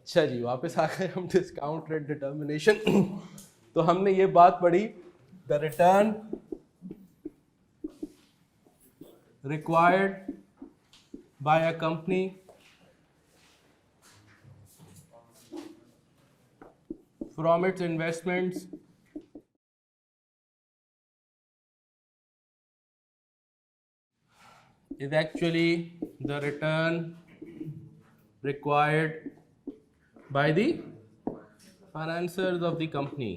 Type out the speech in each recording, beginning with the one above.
अच्छा जी, वापस आ गए हम डिस्काउंट रेट डिटर्मिनेशन। तो हमने ये बात पढ़ी, the return required by a company from its investments is actually the return required by the financiers of the company.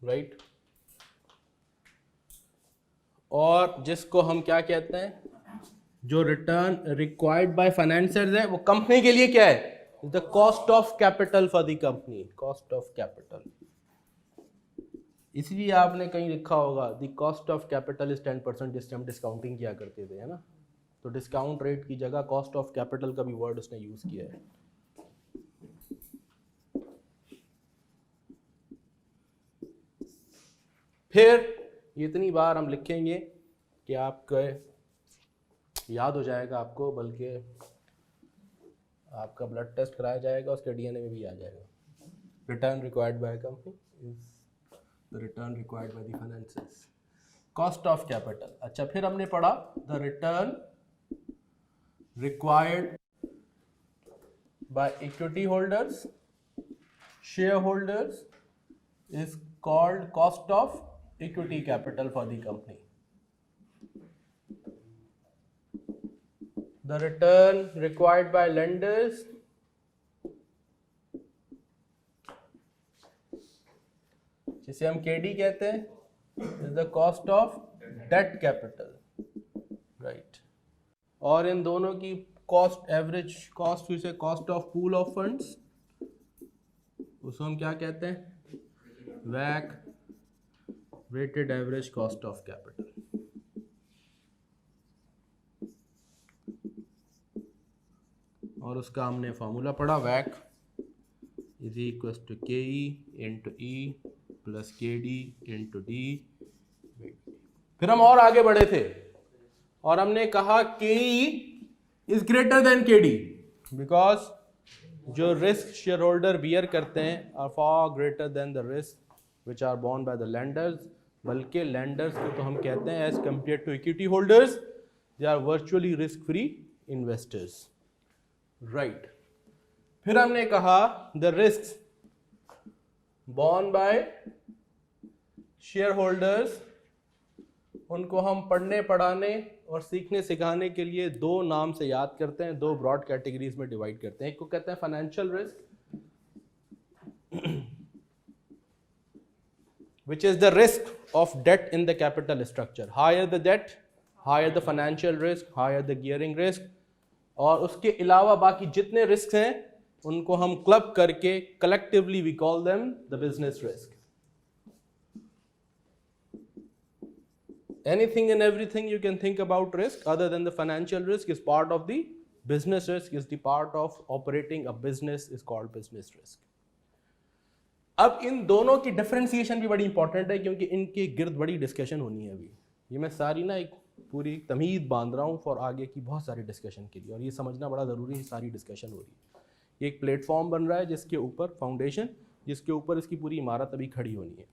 Right? और जिसको हम क्या कहते हैं, जो रिटर्न रिक्वायर्ड बाय फाइनेंसर्स है वो कंपनी के लिए क्या है, the cost of capital for the company, cost of capital. इसलिए आपने कहीं लिखा होगा the cost of capital is 10%, जिससे हम डिस्काउंटिंग किया करते थे, है ना। तो डिस्काउंट रेट की जगह कॉस्ट ऑफ कैपिटल का भी वर्ड उसने यूज किया है। फिर इतनी बार हम लिखेंगे कि आपको याद हो जाएगा आपको, बल्कि आपका ब्लड टेस्ट कराया जाएगा, उसके डीएनए में भी आ जाएगा। Return required by company is the return required by the financiers, cost of capital. अच्छा, फिर हमने पढ़ा the return required by equity holders, share holders is called cost of equity capital for the company. The return required by lenders जिसे हम KD कहते हैं is the cost of debt capital, right? और इन दोनों की कॉस्ट, एवरेज कॉस्ट हुई से cost of pool of funds, उसको हम क्या कहते हैं, WACC, weighted average cost of capital। और उसका हमने फॉर्मूला पढ़ा, WACC is equal to KE into E plus KD into D। फिर हम और आगे बढ़े थे और हमने कहा KE is greater than KD because जो रिस्क शेयर होल्डर बियर करते हैं are far greater than the risk which are borne by the lenders, बल्कि lenders को तो हम कहते हैं as compared to equity holders they are virtually risk free investors, right? फिर हमने कहा the risks borne by shareholders, उनको हम पढ़ने पढ़ाने और सीखने सिखाने के लिए दो नाम से याद करते हैं, दो ब्रॉड कैटेगरीज में डिवाइड करते हैं। एक को कहते हैं financial risk which is the risk of debt in the capital structure. Higher the debt, higher the financial risk, higher the gearing risk. और उसके अलावा बाकी जितने रिस्क हैं उनको हम क्लब करके collectively we call them the business risk. Anything and everything you can think about risk other than the financial risk is part of the business risk, is the part of operating a business is called business risk. अब इन दोनों की differentiation भी बड़ी important है क्योंकि इनके गिर्द बड़ी डिस्कशन होनी है। अभी ये मैं सारी ना एक पूरी तमीद बांध रहा हूँ फॉर आगे की बहुत सारी डिस्कशन के लिए, और ये समझना बड़ा ज़रूरी है, सारी डिस्कशन हो रही है। ये एक प्लेटफॉर्म बन रहा है जिसके ऊपर फाउंडेशन, जिसके ऊपर इसकी पूरी इमारत अभी खड़ी होनी है।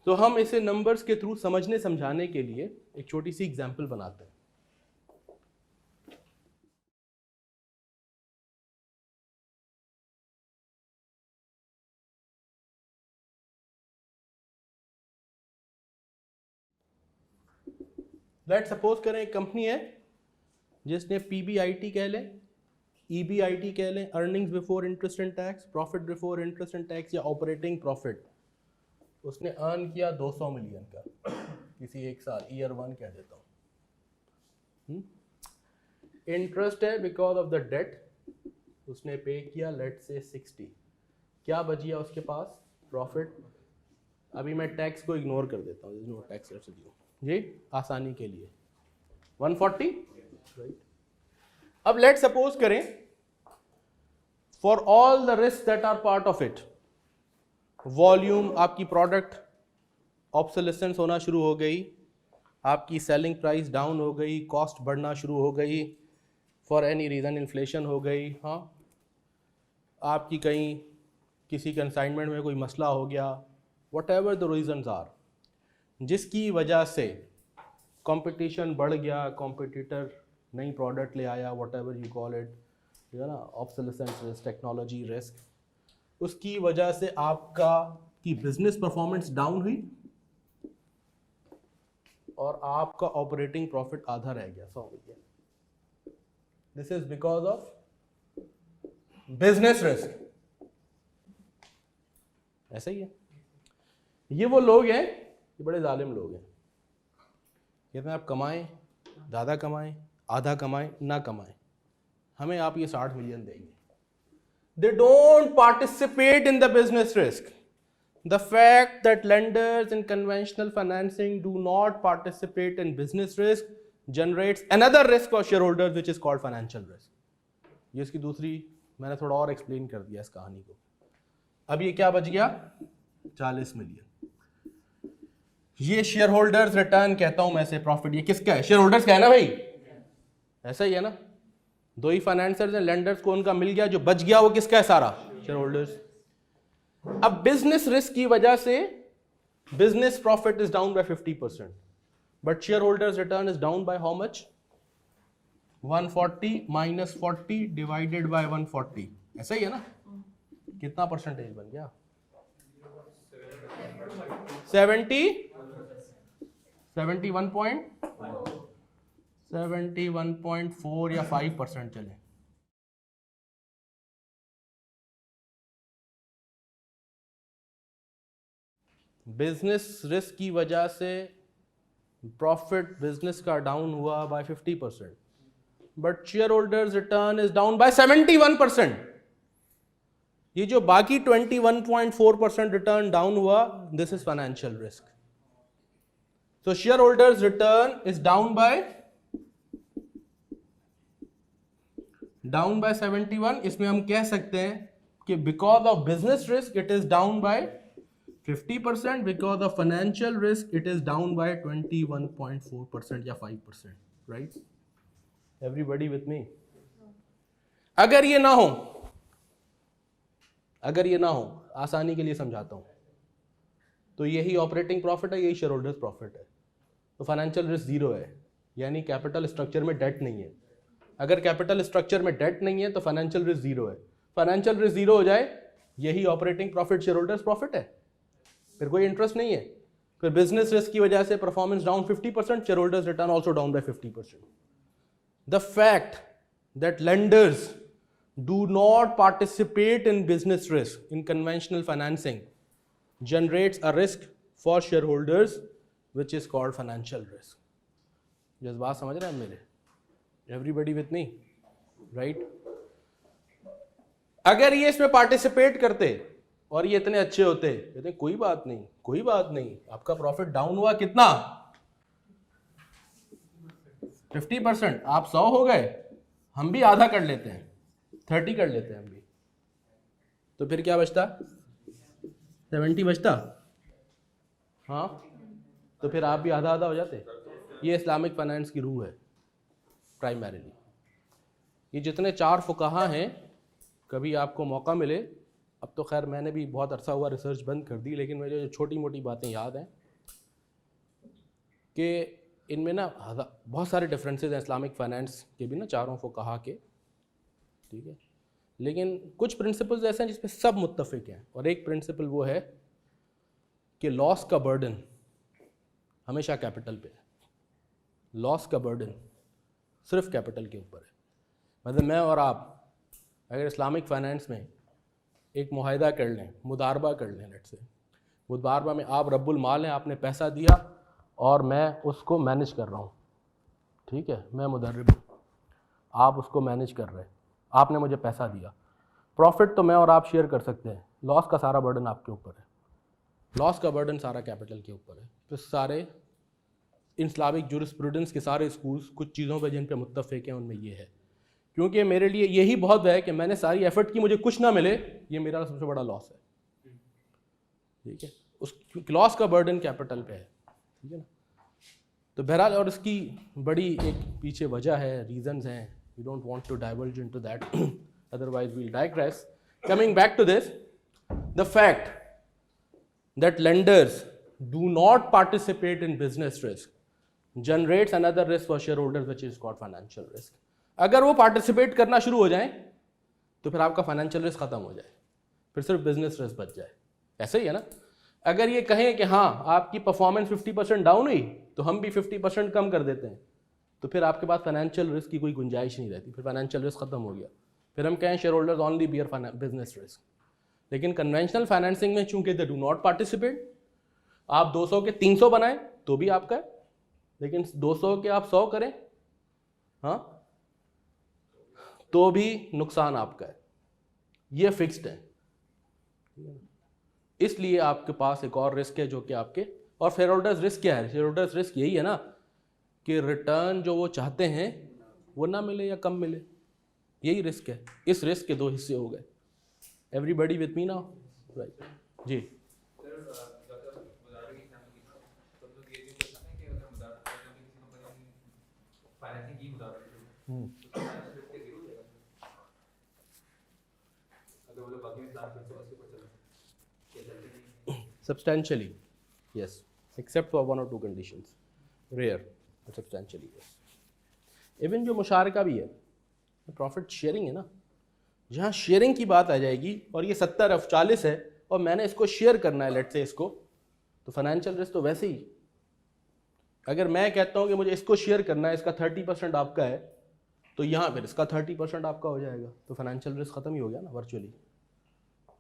तो हम इसे नंबर्स के थ्रू समझने समझाने के लिए एक छोटी सी एग्जाम्पल बनाते हैं। लेट सपोज करें एक कंपनी है जिसने PBIT कह लें, EBIT कह लें, earnings before interest and tax, profit before interest and tax या ऑपरेटिंग प्रॉफिट, उसने अर्न किया 200 मिलियन का किसी एक साल, ईयर 1 कह देता हूँ। इंटरेस्ट है बिकॉज ऑफ द डेट, उसने पे किया लेट से 60, क्या बचिया उसके पास, प्रॉफिट। अभी मैं टैक्स को इग्नोर कर देता हूँ, नो टैक्स रेसिड्यू जी आसानी के लिए 140, राइट। अब लेट सपोज करें for all the risk that are part of it, volume, आपकी प्रोडक्ट ऑब्सोलेसेंस होना शुरू हो गई, आपकी सेलिंग प्राइस डाउन हो गई, कॉस्ट बढ़ना शुरू हो गई, फॉर एनी रीज़न इन्फ्लेशन हो गई, हाँ, आपकी कहीं किसी कंसाइनमेंट में कोई मसला हो गया, whatever the reasons are, जिसकी वजह से कंपटीशन बढ़ गया, कॉम्पिटिटर नई प्रोडक्ट ले आया, what ever you call it, है ना, ऑब्सोलेसेंस रिस्क, टेक्नोलॉजी रिस्क, उसकी वजह से आपका की बिजनेस परफॉर्मेंस डाउन हुई और आपका ऑपरेटिंग प्रॉफिट आधा रह गया, 100 million. This is because of business risk. ऐसा ही है। ये वो लोग हैं, ये बड़े जालिम लोग हैं, कहते हैं आप कमाएं, ज़्यादा कमाएं, आधा कमाएं, ना कमाएं, हमें आप ये 60 मिलियन देंगे। They don't participate in the business risk. The fact that lenders in conventional financing do not participate in business risk generates another risk for shareholders, which is called financial risk. ये इसकी दूसरी, मैंने थोड़ा और explain कर दिया इस कहानी को। अब ये क्या बच गया, 40 मिलियन। ये शेयर होल्डर्स रिटर्न कहता हूं मैं से प्रॉफिट, ये किसका है, शेयर होल्डर्स का है ना भाई, ऐसा ही है ना। दो ही फाइनेंसर्स हैं, लेंडर्स को उनका मिल गया, जो बच गया वो किसका है, सारा शेयर होल्डर्स। अब बिजनेस रिस्क की वजह से business profit is down bye 50%, but share holders return is down by how much, 140 minus 40 divided by 140, ऐसा ही है ना। कितना परसेंटेज बन गया, 71.4 या 5% चले। बिजनेस रिस्क की वजह से प्रॉफिट बिजनेस का डाउन हुआ by 50%, but share holders return is down by 71%। ये जो बाकी 21.4% रिटर्न डाउन हुआ, this is financial risk. So shareholders return is down by 71। इसमें हम कह सकते हैं कि because of business risk it is down by 50%, because of financial risk it is down by 21.4% या 5%, right? Everybody with me? अगर ये ना हो, आसानी के लिए समझाता हूं, तो यही ऑपरेटिंग प्रॉफिट है, यही शेयर होल्डर्स प्रॉफिट है, तो फाइनेंशियल रिस्क जीरो है, यानी कैपिटल स्ट्रक्चर में डेट नहीं है। अगर कैपिटल स्ट्रक्चर में डेट नहीं है तो फाइनेंशियल रिस्क जीरो है। फाइनेंशियल रिस्क जीरो हो जाए, यही operating profit share holders profit है, फिर कोई इंटरेस्ट नहीं है। फिर बिजनेस रिस्क की वजह से performance down 50%, share holders return also down by 50%। The fact that lenders do not participate in business risk in conventional financing generates a risk for shareholders which is called financial risk. जिस बात समझ रहे हैं मेरे, everybody with me, right? अगर ये इसमें participate करते और ये इतने अच्छे होते, कहते कोई बात नहीं, आपका प्रॉफिट डाउन हुआ कितना, 50%, आप 100 हो गए, हम भी आधा कर लेते हैं, 30 कर लेते हैं हम भी, तो फिर क्या बचता, 70 बचता, हाँ, तो फिर आप भी आधा आधा हो जाते। ये इस्लामिक फाइनेंस की रूह है प्राइमरीली। ये जितने 4 फुकाहा हैं, कभी आपको मौका मिले, अब तो खैर मैंने भी बहुत अरसा हुआ रिसर्च बंद कर दी, लेकिन मुझे जो छोटी मोटी बातें याद हैं कि इनमें ना बहुत सारे डिफरेंसेस हैं इस्लामिक फाइनेंस के भी ना, चारों फुकाहा के, ठीक है, लेकिन कुछ प्रिंसिपल्स ऐसे हैं जिस पे सब मुत्तफिक हैं। और एक प्रिंसिपल वो है कि लॉस का बर्डन हमेशा कैपिटल पे है, लॉस का बर्डन सिर्फ कैपिटल के ऊपर है। मतलब मैं और आप अगर इस्लामिक फाइनेंस में एक मुआहिदा कर लें, मुदारबा कर लें, लेट्स से मुदारबा में आप रब्बुल माल हैं, आपने पैसा दिया और मैं उसको मैनेज कर रहा हूँ, ठीक है, मैं मुदर्रिब हूँ, आप उसको मैनेज कर रहे हैं, आपने मुझे पैसा दिया, प्रॉफिट तो मैं और आप शेयर कर सकते हैं, लॉस का सारा बर्डन आपके ऊपर है, लॉस का बर्डन सारा कैपिटल के ऊपर है। तो सारे इस्लामिक जुरिस्प्रूडेंस के सारे स्कूल्स कुछ चीज़ों पर जिन पे मुत्तफिक हैं उनमें ये है, क्योंकि मेरे लिए यही बहुत है कि मैंने सारी एफर्ट की, मुझे कुछ ना मिले, ये मेरा सबसे बड़ा लॉस है, ठीक है, उस लॉस का बर्डन कैपिटल पे है, ठीक है ना। तो बहरहाल, और इसकी बड़ी एक पीछे वजह है, रीजंस हैं, we don't want to diverge into that, otherwise we'll digress. Coming back to this, the fact that lenders do not participate in business risk generates another risk for shareholders which is called financial risk. अगर वो participate करना शुरू हो जाए तो फिर आपका financial risk खत्म हो जाए, फिर सिर्फ बिजनेस रिस्क बच जाए. ऐसे ही है ना. अगर ये कहें कि हाँ आपकी परफॉर्मेंस 50% डाउन हुई तो हम भी 50% कम कर देते हैं, तो फिर आपके पास फाइनेंशियल रिस्क की कोई गुंजाइश नहीं रहती, फिर फाइनेंशियल रिस्क खत्म हो गया. फिर हम कहें share holders only bear business risk. लेकिन कन्वेंशनल फाइनेंसिंग में चूंकि दे डू नॉट पार्टिसिपेट, आप 200 के 300 बनाएं तो भी आपका है, लेकिन 200 के आप 100 करें हाँ तो भी नुकसान आपका है. ये फिक्स्ड है. इसलिए आपके पास एक और रिस्क है जो कि आपके, और शेयर होल्डर्स रिस्क क्या है? शेयर होल्डर्स रिस्क यही है ना कि रिटर्न जो वो चाहते हैं वो ना मिले या कम मिले, यही रिस्क है. इस रिस्क के 2 हिस्से हो गए. Everybody with me now? Right जी. Substantially, yes, except for 1 or 2 conditions, rare, but substantially yes. Even जो मुशारका भी है, प्रॉफिट शेयरिंग है ना, जहाँ शेयरिंग की बात आ जाएगी और ये 70/40 है और मैंने इसको शेयर करना है, लेट से इसको, तो फाइनेंशियल रिस्क तो वैसे ही. अगर मैं कहता हूँ कि मुझे इसको शेयर करना है, इसका 30% आपका है, तो यहाँ फिर इसका 30% आपका हो जाएगा, तो फाइनेंशियल रिस्क खत्म ही हो गया ना वर्चुअली.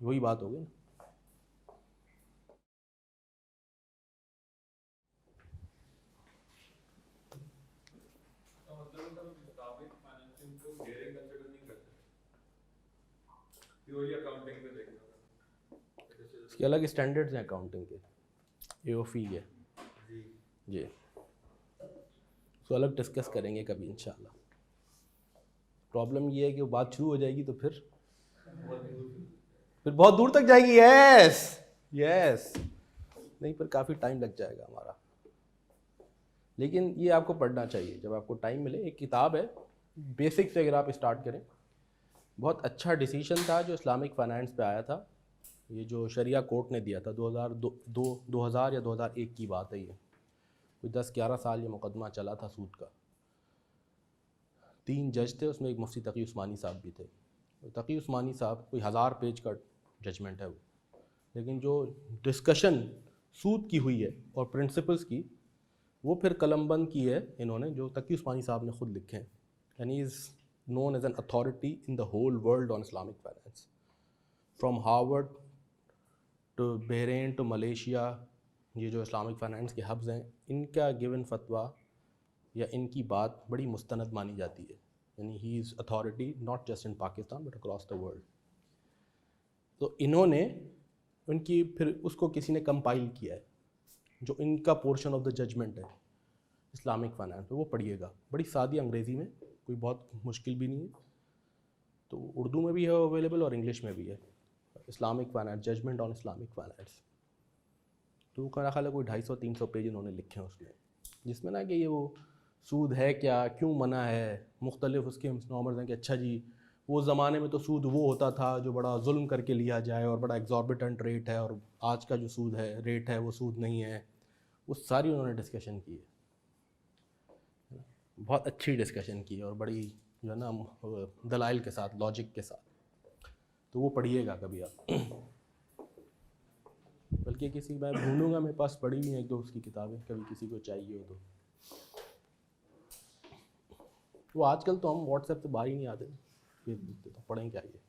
वही बात हो गई ना. इसके अलग स्टैंडर्ड्स हैं अकाउंटिंग के, एओफी के जी, तो अलग डिस्कस करेंगे कभी इंशाल्लाह. प्रॉब्लम ये है कि वो बात शुरू हो जाएगी तो फिर बहुत दूर तक जाएगी. यस यस, नहीं पर काफ़ी टाइम लग जाएगा हमारा. लेकिन ये आपको पढ़ना चाहिए जब आपको टाइम मिले. एक किताब है, बेसिक से अगर आप स्टार्ट करें, बहुत अच्छा डिसीजन था जो इस्लामिक फाइनेंस पे आया था, ये जो शरिया कोर्ट ने दिया था 2000 या 2001 की बात है. ये कोई 10-11 साल ये मुकदमा चला था सूद का. 3 जज थे, उसमें एक मुफ्ती तकी उस्मानी साहब भी थे. तकी उस्मानी साहब कोई 1000 पेज का जजमेंट है वो, लेकिन जो डिस्कशन सूद की हुई है और प्रिंसिपल्स की, वो फिर कलमबंद की है इन्होंने, जो तकी उस्मानी साहब ने खुद लिखे हैं. And he is known as an authority in the whole world on Islamic finance, from Harvard to Bahrain to Malaysia. ये जो इस्लामिक फाइनेंस के हब्स हैं, इनका गिवन फतवा या इनकी बात बड़ी मुस्तनद मानी जाती है. यानी he is authority not just in Pakistan but across the world. तो इन्होंने उनकी फिर उसको किसी ने कंपाइल किया है, जो इनका पोर्शन ऑफ द जजमेंट है इस्लामिक फाइनेंस पे, वो पढ़िएगा. बड़ी सादी अंग्रेज़ी में, कोई बहुत मुश्किल भी नहीं है. तो उर्दू में भी है अवेलेबल और इंग्लिश में भी है. Islamic finance, judgment on Islamic finance. तो मेरा ख्याल है कोई 250-300 पेज इन्होंने लिखे हैं उसमें, जिसमें ना कि ये वो सूद है क्या, क्यों मना है, मुख्तलिफ उसके नॉर्म्स हैं कि अच्छा जी वो ज़माने में तो सूद वो होता था जो बड़ा जुल्म करके लिया जाए और बड़ा एग्जॉर्बिटेंट रेट है, और आज का जो सूद है रेट है वो सूद नहीं है. वो सारी उन्होंने डिस्कशन की है, बहुत अच्छी डिस्कशन की है और बड़ी जो है ना दलाइल के साथ, लॉजिक के साथ. तो वो पढ़िएगा कभी आप. बल्कि किसी मैं ढूंढूंगा, मेरे पास पढ़ी हुई हैं 1-2 उसकी किताबें, कभी किसी को चाहिए हो तो. वो आजकल तो हम व्हाट्सएप से बाहर ही नहीं आते, फिर तो पढ़ें क्या ये.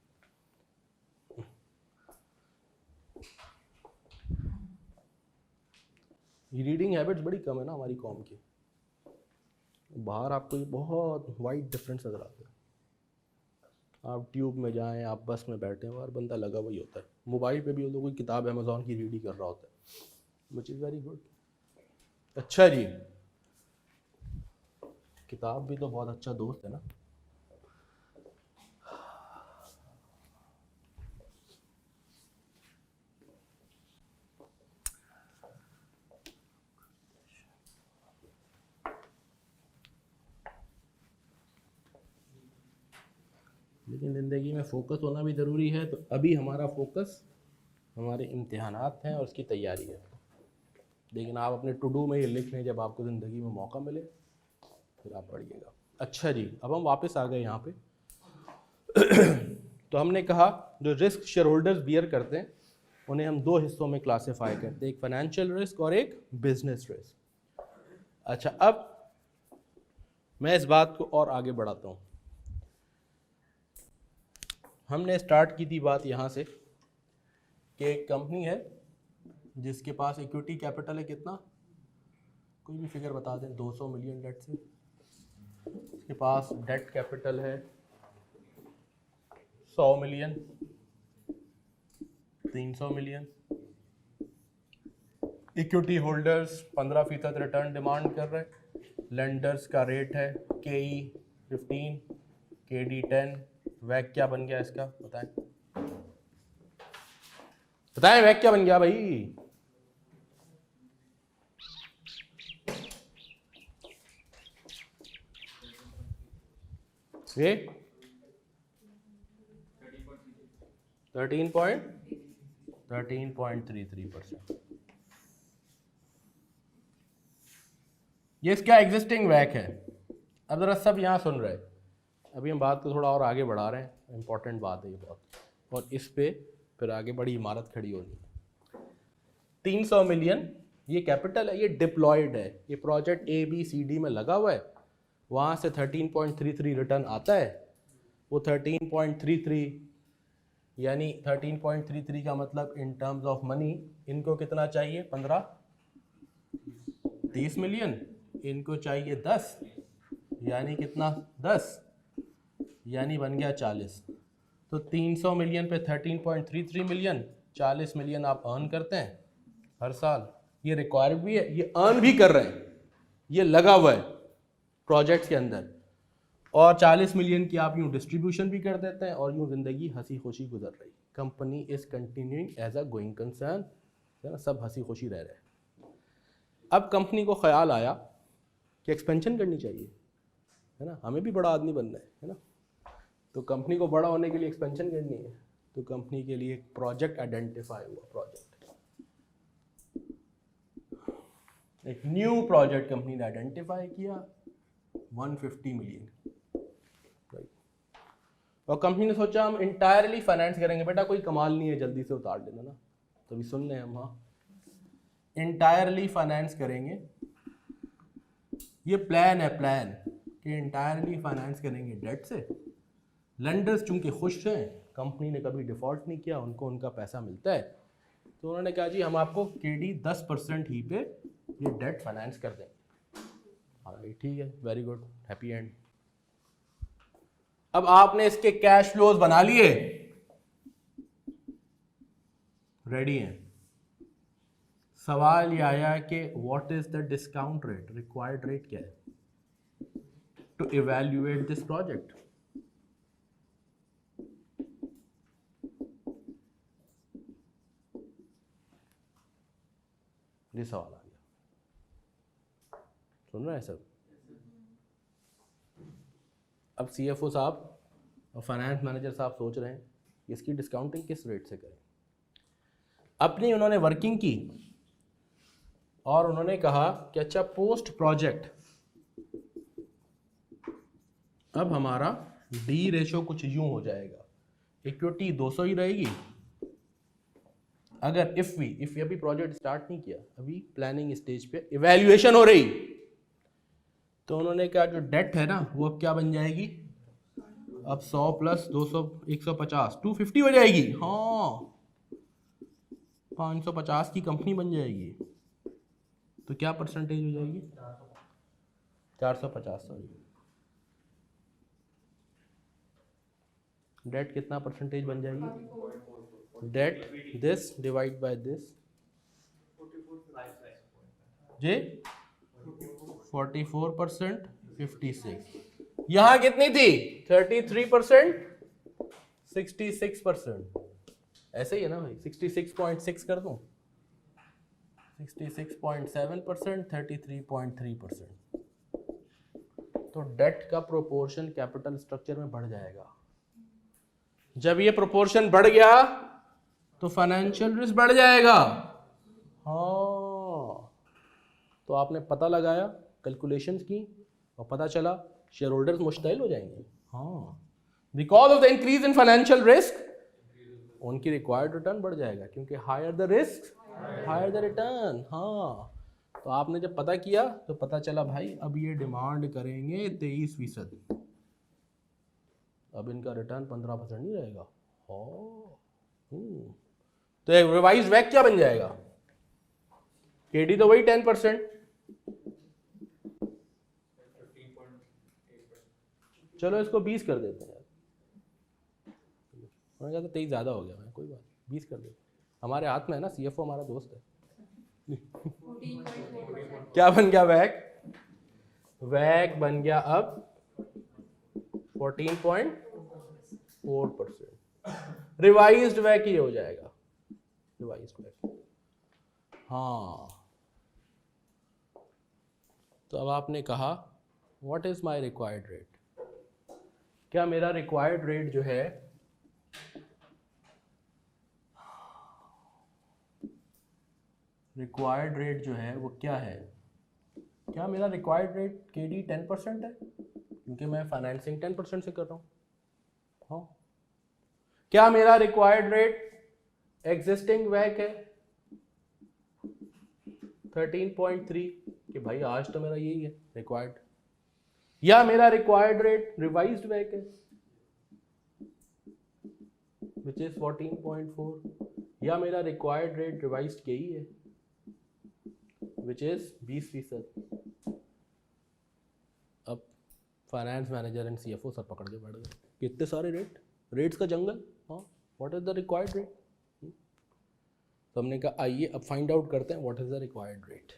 रीडिंग हैबिट्स बड़ी कम है ना हमारी कौम की. बाहर आपको ये बहुत वाइड डिफरेंस नज़र आता है. आप ट्यूब में जाएं, आप बस में बैठे हैं, हर बंदा लगा वही होता है. मोबाइल पे भी वो कोई किताब अमेज़ॉन की रीड ही कर रहा होता है, विच इज़ वेरी गुड. अच्छा जी, किताब भी तो बहुत अच्छा दोस्त है ना. लेकिन ज़िंदगी में फोकस होना भी ज़रूरी है। तो अभी हमारा फोकस हमारे इम्तिहानात हैं और उसकी तैयारी है, लेकिन आप अपने टू डू में ये लिख लें, जब आपको ज़िंदगी में मौका मिले फिर आप पढ़िएगा। अच्छा जी, अब हम वापस आ गए यहाँ पे। तो हमने कहा जो रिस्क शेयर होल्डर्स बियर करते हैं उन्हें हम दो हिस्सों में क्लासिफाई करते हैं, एक फाइनेंशियल रिस्क और एक बिजनेस रिस्क। अच्छा, अब मैं इस बात को और आगे बढ़ाता हूँ। हमने स्टार्ट की थी बात यहाँ से कि एक कंपनी है जिसके पास इक्विटी कैपिटल है कितना, कोई भी फिगर बता दें, 200 मिलियन डेट से। उसके पास डेट कैपिटल है 100 million, 300 million. Equity holders 15% return demand कर रहे हैं। लेंडर्स का रेट है KE 15, KD 10। वैक क्या बन गया इसका बताएं, बताएं वैक क्या बन गया भाई? ये 13.33%। ये इसका एग्जिस्टिंग वैक है। अब जरा सब यहाँ सुन रहे हैं, अभी हम बात को थोड़ा और आगे बढ़ा रहे हैं, इंपॉर्टेंट बात है ये बहुत, और इस पे फिर आगे बड़ी इमारत खड़ी होनी है। 300 मिलियन ये कैपिटल है, ये डिप्लॉयड है, ये प्रोजेक्ट ABCD में लगा हुआ है, वहाँ से 13.33 रिटर्न आता है। वो 13.33 यानी 13.33 का मतलब इन टर्म्स ऑफ मनी इनको कितना चाहिए, 15-30 मिलियन, इनको चाहिए 10, यानी कितना, 10 यानी बन गया 40। तो 300 मिलियन पे 13.33 मिलियन, 40 मिलियन आप अर्न करते हैं हर साल। ये रिक्वायर्ड भी है, ये अर्न भी कर रहे हैं, ये लगा हुआ है प्रोजेक्ट्स के अंदर, और 40 मिलियन की आप यूँ डिस्ट्रीब्यूशन भी कर देते हैं, और यूँ ज़िंदगी हंसी खुशी गुजर रही। Company is continuing as a going concern, है ना, सब हंसी खुशी रह रहे हैं। अब कंपनी को ख्याल आया कि एक्सपेंशन करनी चाहिए, है ना, हमें भी बड़ा आदमी बनना है ना। तो कंपनी को बड़ा होने के लिए एक्सपेंशन करनी है, तो कंपनी के लिए एक प्रोजेक्ट आइडेंटिफाई हुआ। एक न्यू प्रोजेक्ट कंपनी ने आइडेंटिफाई किया, 150 मिलियन, राइट। और कंपनी ने सोचा हम इंटायरली फाइनेंस करेंगे। बेटा कोई कमाल नहीं है, जल्दी से उतार देना ना, तो भी सुन लें हम। हाँ, इंटायरली फाइनेंस करेंगे, ये प्लान है, प्लान कि इंटायरली फाइनेंस करेंगे डेट से। लेंडर्स चूंकि खुश हैं, कंपनी ने कभी डिफॉल्ट नहीं किया, उनको उनका पैसा मिलता है, तो उन्होंने कहा जी हम आपको KD 10% ही पे ये डेट फाइनेंस कर देंगे। हाँ ठीक है, वेरी गुड, हैप्पी एंड। अब आपने इसके कैश फ्लोज बना लिए, रेडी हैं। सवाल ये आया कि what is the discount rate, required rate क्या है टू इवैल्यूएट दिस प्रोजेक्ट। ये सवाल आ गया, सुन रहे हैं सब? अब CFO साहब और फाइनेंस मैनेजर साहब सोच रहे हैं इसकी डिस्काउंटिंग किस रेट से करें। अपनी उन्होंने वर्किंग की और उन्होंने कहा कि अच्छा पोस्ट प्रोजेक्ट अब हमारा D रेशो कुछ यूं हो जाएगा, इक्विटी 200 ही रहेगी। अगर इफ अभी प्रोजेक्ट स्टार्ट नहीं किया, अभी प्लानिंग स्टेज पे इवैल्यूएशन हो रही, तो उन्होंने कहा जो डेट है ना वो अब क्या बन जाएगी, अब 100 + 200 150 250 हो जाएगी। हाँ, 550 की कंपनी बन जाएगी। तो क्या परसेंटेज हो जाएगी, 450, सॉरी। डेट कितना परसेंटेज बन जाएगी, that this divide by this जी 44%, 56। यहां कितनी थी, 33%, 66%। ऐसे ही है ना भाई, 66.6 कर दूं, 66.7%, 33.3%। तो डेट का प्रोपोर्शन कैपिटल स्ट्रक्चर में बढ़ जाएगा। जब ये प्रोपोर्शन बढ़ गया तो फाइनेंशियल रिस्क बढ़ जाएगा। हाँ, तो आपने पता लगाया, कैलकुलेशंस की और पता चला शेयर होल्डर्स मुश्तइल हो जाएंगे। हाँ, because of the increase in financial risk उनकी रिक्वायर्ड रिटर्न बढ़ जाएगा, क्योंकि higher the risk higher the return. हाँ, तो आपने जब पता किया तो पता चला भाई अब ये डिमांड करेंगे 23%, अब इनका रिटर्न 15% नहीं रहेगा। तो रिवाइज वैक क्या बन जाएगा? केडी तो वही 10%, चलो इसको 20 कर देते हैं यार। मैंने कहा था 23 ज़्यादा हो गया, मैं कोई बात 20 कर देते, हमारे हाथ में है ना, सीएफओ हमारा दोस्त है। क्या बन गया वैक? वैक बन गया अब 14.4%। रिवाइज्ड वैक ये हो जाएगा, रिवाइज्ड वैक। हाँ, तो अब आपने कहा what is my required rate? क्या मेरा रिक्वायर्ड रेट जो है रिक्वायर्ड रेट जो है वो क्या है? क्या मेरा रिक्वायर्ड रेट केडी 10% है? क्योंकि मैं फाइनेंसिंग 10% से कर रहा हूँ। हाँ, क्या मेरा रिक्वायर्ड रेट एग्जिस्टिंग वैक है 13.3 कि भाई आज तो मेरा यही है रिक्वायर्ड, या मेरा रिक्वायर्ड रेट रिवाइज्ड वैक है विच इज 14.4, या मेरा रिक्वायर्ड रेट रिवाइज्ड यही है विच इज 20%। अब finance manager and CFO sir पकड़ के बैठ गए, कितने सारे रेट्स का जंगल। हाँ, what is the required rate? तो हमने कहा आइए अब फाइंड आउट करते हैं what is the required rate.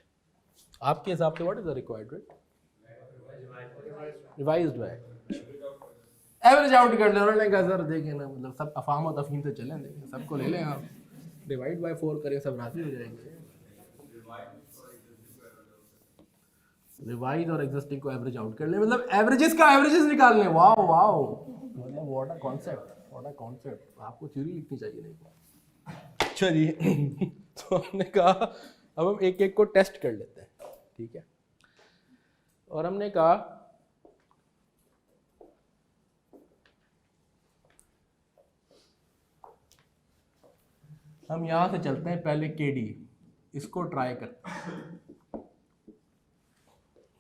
आपके हिसाब से what is the required rate? Revised वैक एवरेज आउट कर ले। उन्होंने कहा सर देखें ना, मतलब सब अफाम और तफहीम से चलें, देखें सबको ले लें आप, डिवाइड बाय 4 करें, सब राजी हो जाएंगे। रिवाइज और एग्जिस्टिंग को एवरेज आउट कर ले, मतलब एवरेजेस का एवरेजेस निकालने। वाओ वाओ, मतलब what a concept, what a concept. आपको थ्योरी लिखनी चाहिए नहीं। चलिए तो हमने कहा अब हम एक एक को टेस्ट कर लेते हैं, ठीक है। और हमने कहा हम यहां से चलते हैं, पहले केडी इसको ट्राई करते हैं।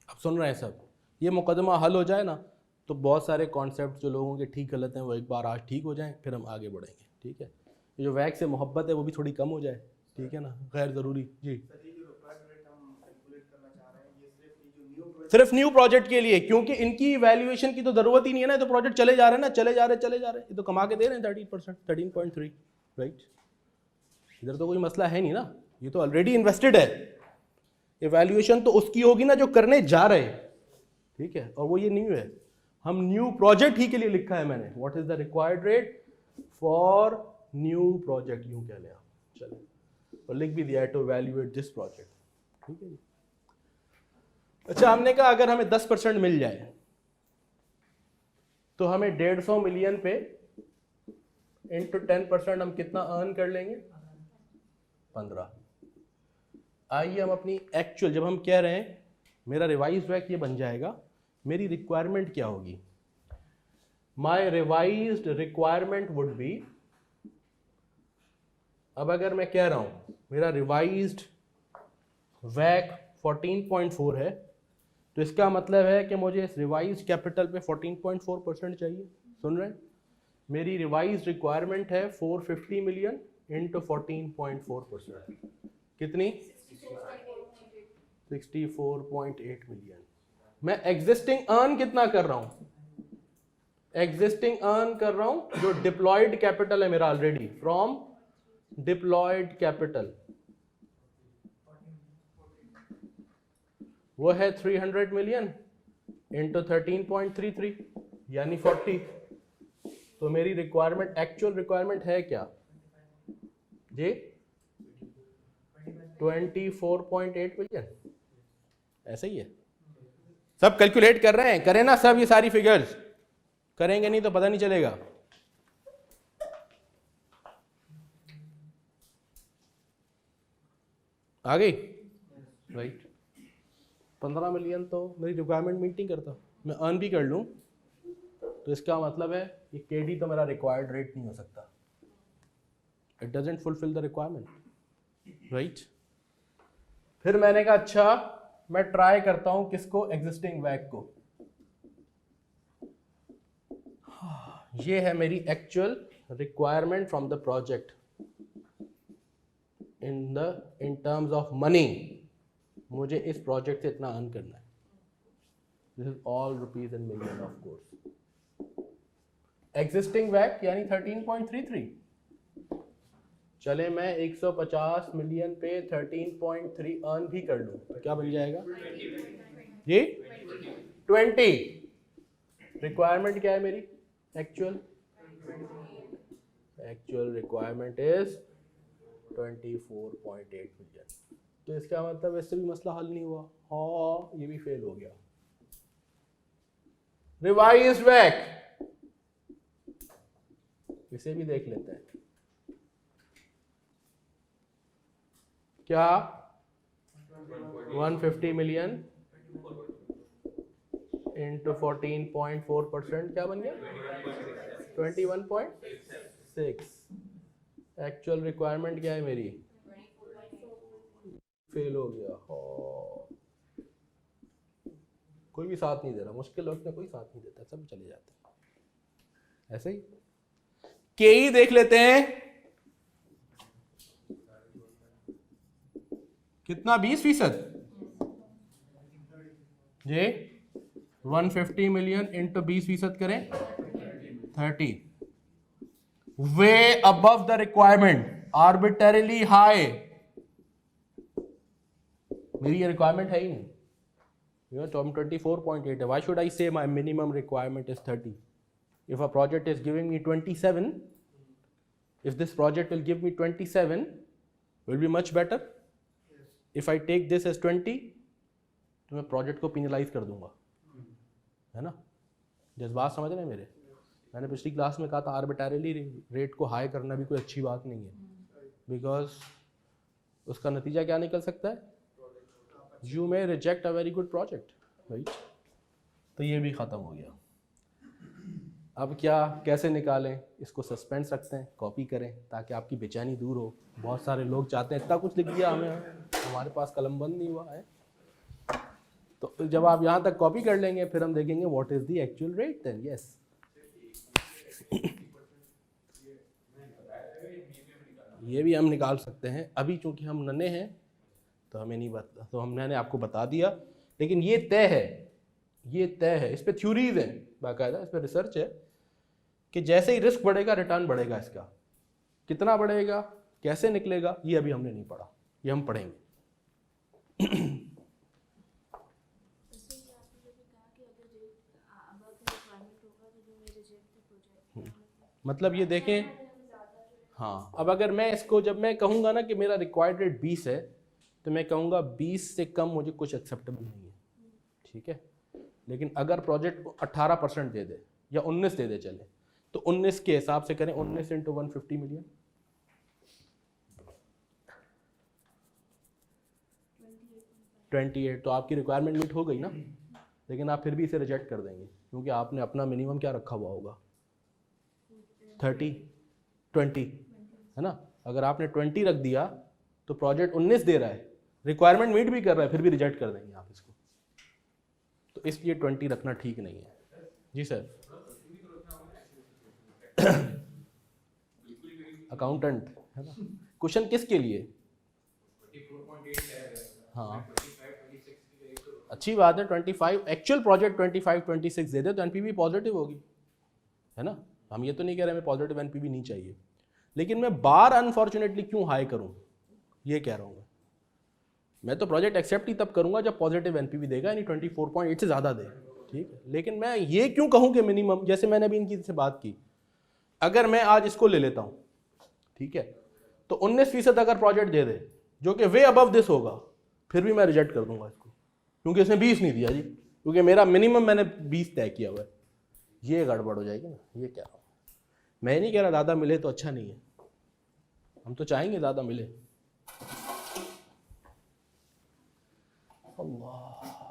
अब सुन रहे हैं सब, ये मुकदमा हल हो जाए ना तो बहुत सारे कॉन्सेप्ट जो लोगों के ठीक गलत हैं वो एक बार आज ठीक हो जाएं, फिर हम आगे बढ़ेंगे, ठीक है। ये जो वैक से मोहब्बत है वो भी थोड़ी कम हो जाए, ठीक है ना, गैर ज़रूरी। जी, सिर्फ न्यू प्रोजेक्ट के लिए, क्योंकि इनकी वैल्यूएशन की तो ज़रूरत ही नहीं है ना, तो प्रोजेक्ट चले जा रहे हैं ना, चले जा रहे हैं, ये तो कमा के दे रहे हैं 13%, 13.3, राइट। इधर तो कोई मसला है नहीं ना, ये तो ऑलरेडी इन्वेस्टेड है। इवैल्यूएशन तो उसकी होगी ना जो करने जा रहे हैं, ठीक है, और वो ये न्यू है। हम न्यू प्रोजेक्ट ही के लिए लिखा है मैंने, what is the required rate for new project, यूं कह लें आप, चलो, और लिख भी दिया टू इवैल्यूएट दिस प्रोजेक्ट, ठीक है जी। अच्छा, हमने कहा अगर हमें 10% मिल जाए तो हमें 150 मिलियन पे इंटू 10% हम कितना अर्न कर लेंगे? 15। आइए हम अपनी एक्चुअल, जब हम कह रहे हैं मेरा रिवाइज वैक ये बन जाएगा, मेरी रिक्वायरमेंट क्या होगी? My revised requirement would be, अब अगर मैं कह रहा हूं मेरा रिवाइज्ड वैक 14.4 है, तो इसका मतलब है कि मुझे इस रिवाइज्ड कैपिटल पे 14.4% चाहिए। सुन रहे हैं? मेरी रिवाइज्ड रिक्वायरमेंट है 450 मिलियन इंटू 14.4%, कितनी? 64.8 मिलियन। मैं एग्जिस्टिंग अर्न कितना कर रहा हूं? एग्जिस्टिंग अर्न कर रहा हूं जो डिप्लॉयड कैपिटल है मेरा ऑलरेडी, फ्रॉम डिप्लॉयड कैपिटल वो है 300 मिलियन इंटू 13.33 यानी 40। तो मेरी रिक्वायरमेंट, एक्चुअल रिक्वायरमेंट है क्या जी? 24.8 मिलियन, ऐसा ही है। सब कैलकुलेट कर रहे हैं, करें ना सब, ये सारी फिगर्स करेंगे नहीं तो पता नहीं चलेगा। आ गई राइट। 15 मिलियन तो मेरी रिक्वायरमेंट मीट नहीं करता, मैं अर्न भी कर लूँ तो इसका मतलब है कि केडी तो मेरा रिक्वायर्ड रेट नहीं हो सकता, it doesn't fulfil the requirement right. फिर मैंने कहा अच्छा मैं ट्राई करता हूं किसको, एग्जिस्टिंग वैक को। ये है मेरी actual requirement from the project in terms of money, मुझे इस प्रोजेक्ट से इतना अर्न करना है। This is all rupees in million of course. Existing वैक यानी 13.33। चले मैं 150 मिलियन पे 13.3 अर्न भी कर लूं तो क्या बन जाएगा जी 20। रिक्वायरमेंट क्या है मेरी, एक्चुअल रिक्वायरमेंट इज 24.8 मिलियन। तो इसका मतलब इससे भी मसला हल नहीं हुआ, हाँ ये भी फेल हो गया। रिवाइज्ड बैक, इसे भी देख लेते हैं क्या 150 मिलियन इंटू 14.4% क्या बन गया 21.6। एक्चुअल रिक्वायरमेंट क्या है मेरी, फेल हो गया। कोई भी साथ नहीं दे रहा, मुश्किल वक्त में कोई साथ नहीं देता, सब चले जाते हैं। ऐसे ही केई देख लेते हैं कितना 20%। जी 150 मिलियन इंटू 20% करें 30। Way above the requirement, arbitrarily high. मेरी ये रिक्वायरमेंट है ही नहीं, तो 24.8 है। Why should I say my minimum requirement is 30? If a project is giving me 27, if this project will give me 27, will be much better. If I take this as 20, तो मैं project को penalise कर दूंगा, है ना। जज्बात समझ रहे हैं मेरे। मैंने पिछली क्लास में कहा था आर्बिट्ररीली रेट को हाई करना भी कोई अच्छी बात नहीं है, बिकॉज उसका नतीजा क्या निकल सकता है, you may reject a very good project right. तो ये भी ख़त्म हो गया। अब क्या कैसे निकालें इसको, सस्पेंस रखते हैं, कॉपी करें ताकि आपकी बेचैनी दूर हो। बहुत सारे लोग चाहते हैं इतना कुछ लिख दिया हमें, हमारे पास कलम बंद नहीं हुआ है। तो जब आप यहाँ तक कॉपी कर लेंगे फिर हम देखेंगे what is the actual rate then. Yes ये भी हम निकाल सकते हैं। अभी चूंकि हम नन्हे हैं तो हमें नहीं बता, तो मैंने आपको बता दिया। लेकिन ये तय है, ये तय है, इस पर थ्योरीज हैं बाकायदा, इस पर रिसर्च है कि जैसे ही रिस्क बढ़ेगा रिटर्न बढ़ेगा। इसका कितना बढ़ेगा, कैसे निकलेगा, ये अभी हमने नहीं पढ़ा, ये हम पढ़ेंगे। मतलब ये देखें, हाँ अब अगर मैं इसको, जब मैं कहूँगा ना कि मेरा रिक्वायर्ड रेट 20 है तो मैं कहूँगा 20 से कम मुझे कुछ एक्सेप्टेबल नहीं है, ठीक है। लेकिन अगर प्रोजेक्ट 18% दे दे या 19 दे दे चले, तो 19 के हिसाब से करें, 19 इंटू 150 मिलियन 28। तो आपकी रिक्वायरमेंट मीट हो गई ना। लेकिन आप फिर भी इसे रिजेक्ट कर देंगे क्योंकि आपने अपना मिनिमम क्या रखा हुआ होगा 20 है ना। अगर आपने 20 रख दिया तो प्रोजेक्ट 19 दे रहा है, रिक्वायरमेंट मीट भी कर रहा है, फिर भी रिजेक्ट कर देंगे आप इसको। तो इसलिए 20 रखना ठीक नहीं है। जी सर। अकाउंटेंट है ना। क्वेश्चन किसके लिए, हाँ अच्छी बात है। 25 एक्चुअल प्रोजेक्ट 25-26 दे दे तो एनपीवी पॉजिटिव होगी, है ना। हम ये तो नहीं कह रहे हमें पॉजिटिव एनपीवी नहीं चाहिए, लेकिन मैं बार अनफॉर्चुनेटली क्यों हाई करूं, ये कह रहा हूँ मैं तो प्रोजेक्ट एक्सेप्ट ही तब करूंगा जब पॉजिटिव एनपीवी देगा, यानी 24.8 से ज़्यादा दे, ठीक है। लेकिन मैं ये क्यों कहूँ कि मिनिमम, जैसे मैंने अभी इनकी से बात की, अगर मैं आज इसको ले लेता हूँ, ठीक है, तो 19% अगर प्रोजेक्ट दे दे जो कि वे अबव दिस होगा, फिर भी मैं रिजेक्ट कर दूंगा इसको, क्योंकि इसने 20 नहीं दिया जी, क्योंकि मेरा मिनिमम मैंने 20 तय किया हुआ है। ये गड़बड़ हो जाएगी ना, ये कह रहा हूँ मैं। नहीं कह रहा ज़्यादा मिले तो अच्छा नहीं है, हम तो चाहेंगे ज़्यादा मिले। अल्लाह।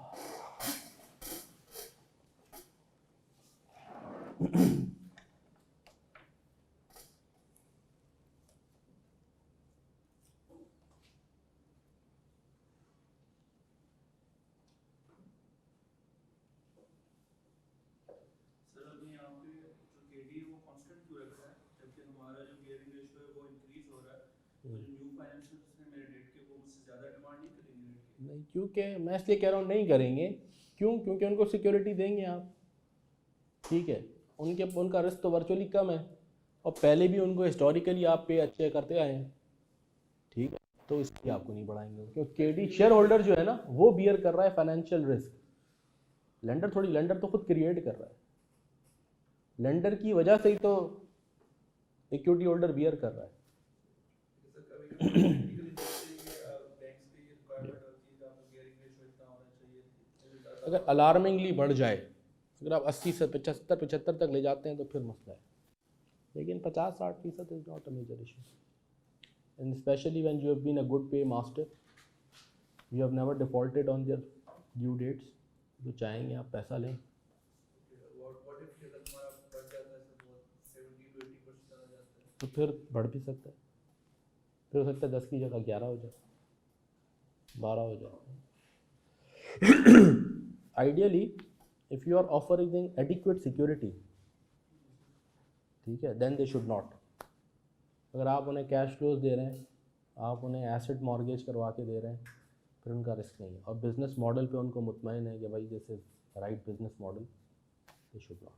नहीं, क्योंकि मैं इसलिए कह रहा हूँ नहीं करेंगे, क्यों? क्योंकि उनको सिक्योरिटी देंगे आप, ठीक है, उनका रिस्क तो वर्चुअली कम है, और पहले भी उनको हिस्टोरिकली आप पे अच्छे करते आए हैं, ठीक है, तो इसलिए आपको नहीं बढ़ाएंगे, क्योंकि केडी शेयर होल्डर जो है ना वो बियर कर रहा है फाइनेंशियल रिस्क, लेंडर तो खुद क्रिएट कर रहा है, लेंडर की वजह से ही तो इक्विटी होल्डर बियर कर रहा है। अगर अलार्मिंगली बढ़ जाए, अगर आप 80 से 75 तक ले जाते हैं तो फिर मसला है, लेकिन 50-60% is not a major issue, and specially when you have been a good pay master, you have never defaulted on their due dates, जो चाहेंगे आप पैसा लें। तो फिर बढ़ भी सकता है, फिर हो सकता है 10 की जगह 11 हो जाए, 12 हो जाए। Ideally if you are offering adequate security, ठीक है, देन दे शुड नॉट। अगर आप उन्हें कैश फ्लोज दे रहे हैं, आप उन्हें एसेट मॉर्गेज करवा के दे रहे हैं, फिर उनका रिस्क नहीं है, और बिजनेस मॉडल पे उनको मुतमईन है कि भाई this is right business model, they should not.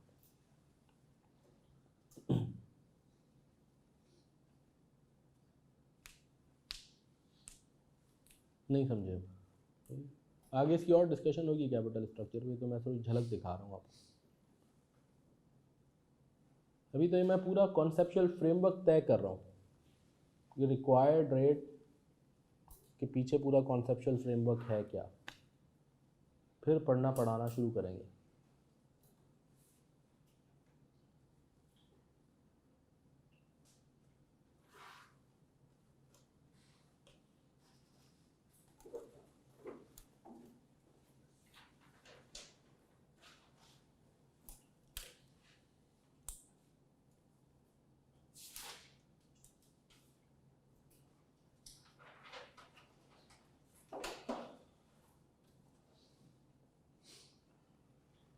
नहीं समझे? आगे इसकी और डिस्कशन होगी कैपिटल स्ट्रक्चर पे, तो मैं थोड़ी झलक दिखा रहा हूँ आपको। अभी तो ये मैं पूरा कॉन्सेप्चुअल फ्रेमवर्क तय कर रहा हूँ, ये रिक्वायर्ड रेट के पीछे पूरा कॉन्सेप्चुअल फ्रेमवर्क है क्या, फिर पढ़ना पढ़ाना शुरू करेंगे।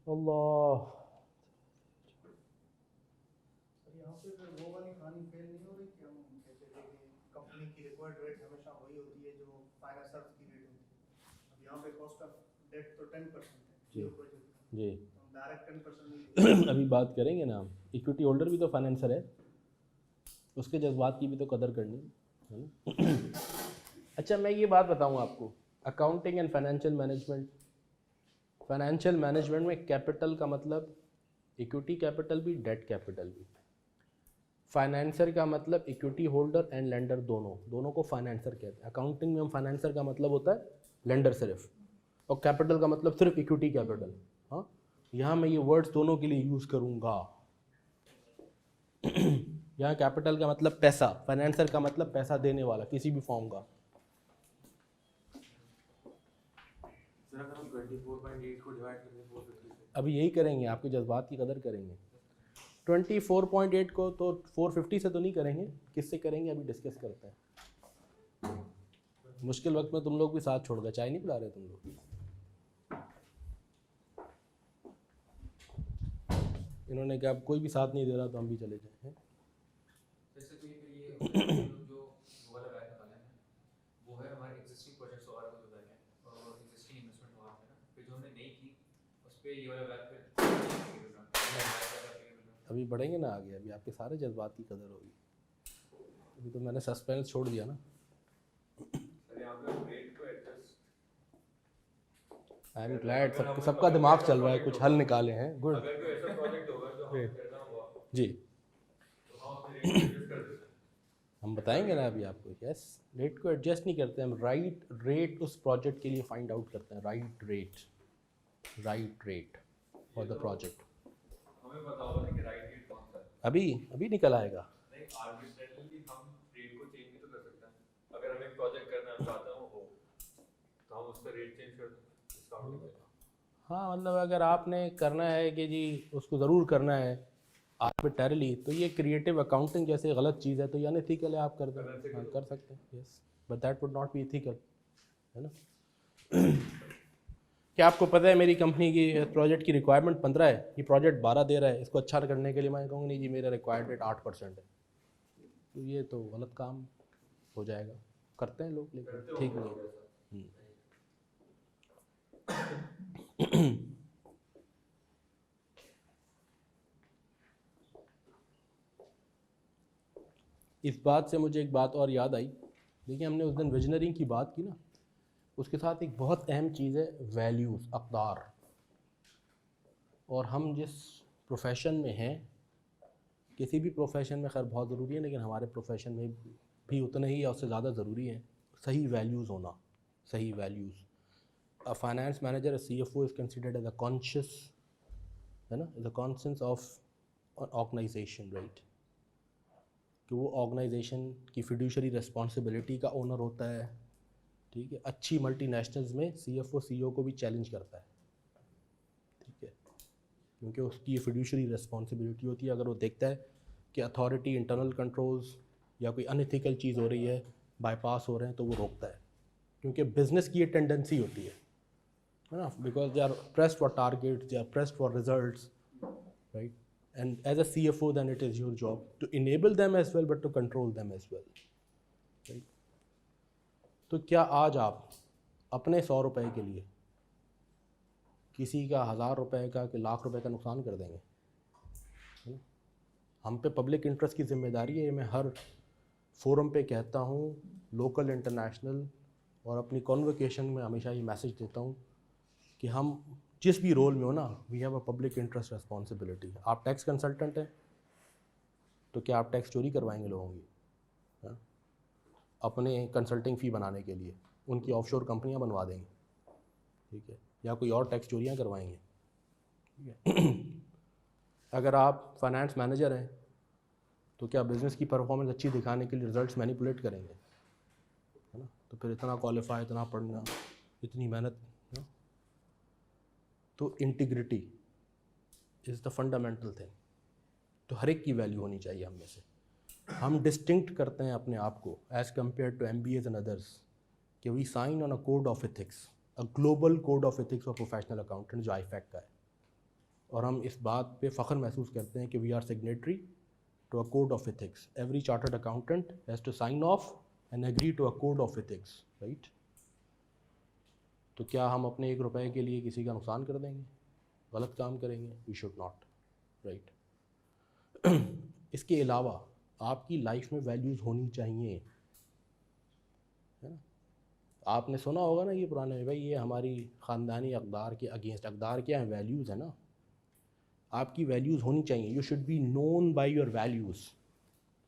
अल्लाह, यहाँ पे वो वाली कहानी फेल नहीं हो रही कि हम कहते थे कि कंपनी की रिक्वायर्ड रेट हमेशा वही होती है जो फाइनेंसर्स की रेट होती है। अब यहाँ पे कॉस्ट ऑफ डेट तो 10% है जी प्रोजेक्ट का, जी। तो हम डायरेक्ट 10% नहीं देते। अभी बात करेंगे ना, इक्विटी होल्डर भी तो फाइनेंसर है, उसके जज्बात की भी तो कदर करनी है ना। अच्छा, मैं ये बात बताऊँ आपको, accounting and financial management, financial management में कैपिटल का मतलब इक्विटी कैपिटल भी, डेट कैपिटल भी। फाइनेंसर का मतलब इक्विटी होल्डर एंड लेंडर, दोनों को फाइनेंसर कहते हैं। अकाउंटिंग में हम फाइनेंसर का मतलब होता है लेंडर सिर्फ, और कैपिटल का मतलब सिर्फ इक्विटी कैपिटल। हाँ, यहाँ मैं ये वर्ड्स दोनों के लिए यूज़ करूँगा। यहाँ कैपिटल का मतलब पैसा, फाइनेंसर का मतलब पैसा देने वाला किसी भी फॉर्म का। अगर हम 24.8 को डिवाइड करें 450 से, अभी यही करेंगे, आपके जज्बात की कदर करेंगे। 24.8 को तो 450 से तो नहीं करेंगे, किससे करेंगे अभी डिस्कस करते हैं। मुश्किल वक्त में तुम लोग भी साथ छोड़ गए, चाय नहीं पिला रहे तुम लोग। इन्होंने कहा कोई भी साथ नहीं दे रहा तो हम भी चले जाए। जैसे तो ये जो वाला बैग निकाला है वो है हमारे एग्जिस्टिंग प्रोजेक्ट्स और कुछ बैग है और एग्जिस्टिंग इन्वेस्टमेंट वहाँ है ना, फिर जो हमने नहीं की उस पे ये वाला बैग फिर अभी बढ़ेंगे ना आगे, अभी आपके सारे जज्बात की कदर होगी। अभी तो मैंने सस्पेंस छोड़ दिया ना। आई एम ग्लैड सबका दिमाग चल रहा है, कुछ हल निकाले हैं। गुड। अगर कोई ऐसा प्रोजेक्ट होगा जो हमें करना हुआ जी, तो हम अपने रेट एडजस्ट कर देते हैं। हम बताएंगे ना अभी आपको। यस, रेट को एडजस्ट नहीं करते हम, राइट रेट उस प्रोजेक्ट के लिए फाइंड आउट करते हैं। Right rate for the project. हमें पता होगा ना कि राइट रेट कौन सा है। अभी निकल आएगा। नहीं, आर्बिट्रेरली हम रेट को चेंज भी तो कर सकते हैं। अगर हमें प्रोजेक्ट करना चाहते हो तो हम उस पर रेट चेंज कर डिस्काउंट। हाँ मतलब अगर आपने करना है कि जी उसको ज़रूर करना है आर्बिट्ररीली, तो ये क्रिएटिव अकाउंटिंग जैसे गलत चीज़ है, तो ये अनएथिकल है, आप कर दें, हाँ कर सकते हैं, yes, but that would not be ethical, है ना। क्या आपको पता है मेरी कंपनी की प्रोजेक्ट की रिक्वायरमेंट 15 है, ये प्रोजेक्ट 12 दे रहा है, इसको अच्छा करने के लिए मैं कहूँगा नहीं जी मेरा रिक्वायर्ड रेट 8% है, तो ये तो गलत काम हो जाएगा, करते हैं लोग लेकिन ठीक नहीं। इस बात से मुझे एक बात और याद आई, देखिए हमने उस दिन विजनरी की बात की ना, उसके साथ एक बहुत अहम चीज़ है वैल्यूज़, अक़दार। और हम जिस प्रोफेशन में हैं, किसी भी प्रोफेशन में खैर बहुत ज़रूरी है, लेकिन हमारे प्रोफेशन में भी उतना ही या उससे ज़्यादा ज़रूरी है सही वैल्यूज़ होना, सही values. A finance manager, a CFO is considered as a conscious, है ना, as a conscious of organization, right, कि वो ऑर्गेनाइजेशन की फिड्यूशरी रिस्पॉन्सिबिलिटी का ओनर होता है, ठीक है। अच्छी मल्टीनेशनल्स में CFO CEO को भी चैलेंज करता है, ठीक है, क्योंकि उसकी ये फिड्यूशरी रिस्पॉन्सिबिलिटी होती है। अगर वो देखता है कि अथॉरिटी, इंटरनल कंट्रोल्स या कोई अनएथिकल चीज़ हो रही है, बाईपास हो रहे हैं, तो वो रोकता है, क्योंकि बिजनेस की ये टेंडेंसी होती है ना, because they are pressed for targets, they are pressed for results, right, and as a CFO then it is your job to enable them as well but to control them as well, right? तो क्या आज आप अपने 100 रुपए के लिए किसी का 1000 रुपए का कि लाख रुपए का नुकसान कर देंगे, है ना? हम पे पब्लिक इंटरेस्ट की जिम्मेदारी है, मैं हर फोरम पे कहता हूँ, लोकल, इंटरनेशनल, और अपनी कॉन्वोकेशन में हमेशा ये मैसेज देता हूँ कि हम जिस भी रोल में हो ना, we have a public interest responsibility. आप टैक्स कंसल्टेंट हैं तो क्या आप टैक्स चोरी करवाएंगे लोगों की, हाँ? अपने कंसल्टिंग फ़ी बनाने के लिए उनकी ऑफशोर कंपनियां बनवा देंगे, ठीक है, या कोई और टैक्स चोरियां करवाएंगे, ठीक है। अगर आप फाइनेंस मैनेजर हैं तो क्या बिज़नेस की परफॉर्मेंस अच्छी दिखाने के लिए रिजल्ट्स मैनिपुलेट करेंगे, है ना, तो फिर इतना क्वालिफाई, इतना पढ़ना, इतनी मेहनत, है ना? तो integrity is the fundamental thing. तो हर एक की वैल्यू होनी चाहिए हम में से। हम डिस्टिंक्ट करते हैं अपने आप को as compare to MBAs and others कि we sign on a code of ethics, a global code of ethics for professional accountant, जो IFAC का है, और हम इस बात पे फ़ख्र महसूस करते हैं कि we are signatory to a code of ethics. Every chartered accountant has to sign off and agree to a code of ethics, right. तो क्या हम अपने 1 रुपए के लिए किसी का नुकसान कर देंगे, गलत काम करेंगे? We should not, right. इसके अलावा आपकी लाइफ में वैल्यूज़ होनी चाहिए, है ना। आपने सुना होगा ना ये पुराने में, भाई ये हमारी ख़ानदानी अक़दार के अगेंस्ट, अक़दार क्या है, वैल्यूज़ है ना। आपकी वैल्यूज़ होनी चाहिए, you should be known by your values,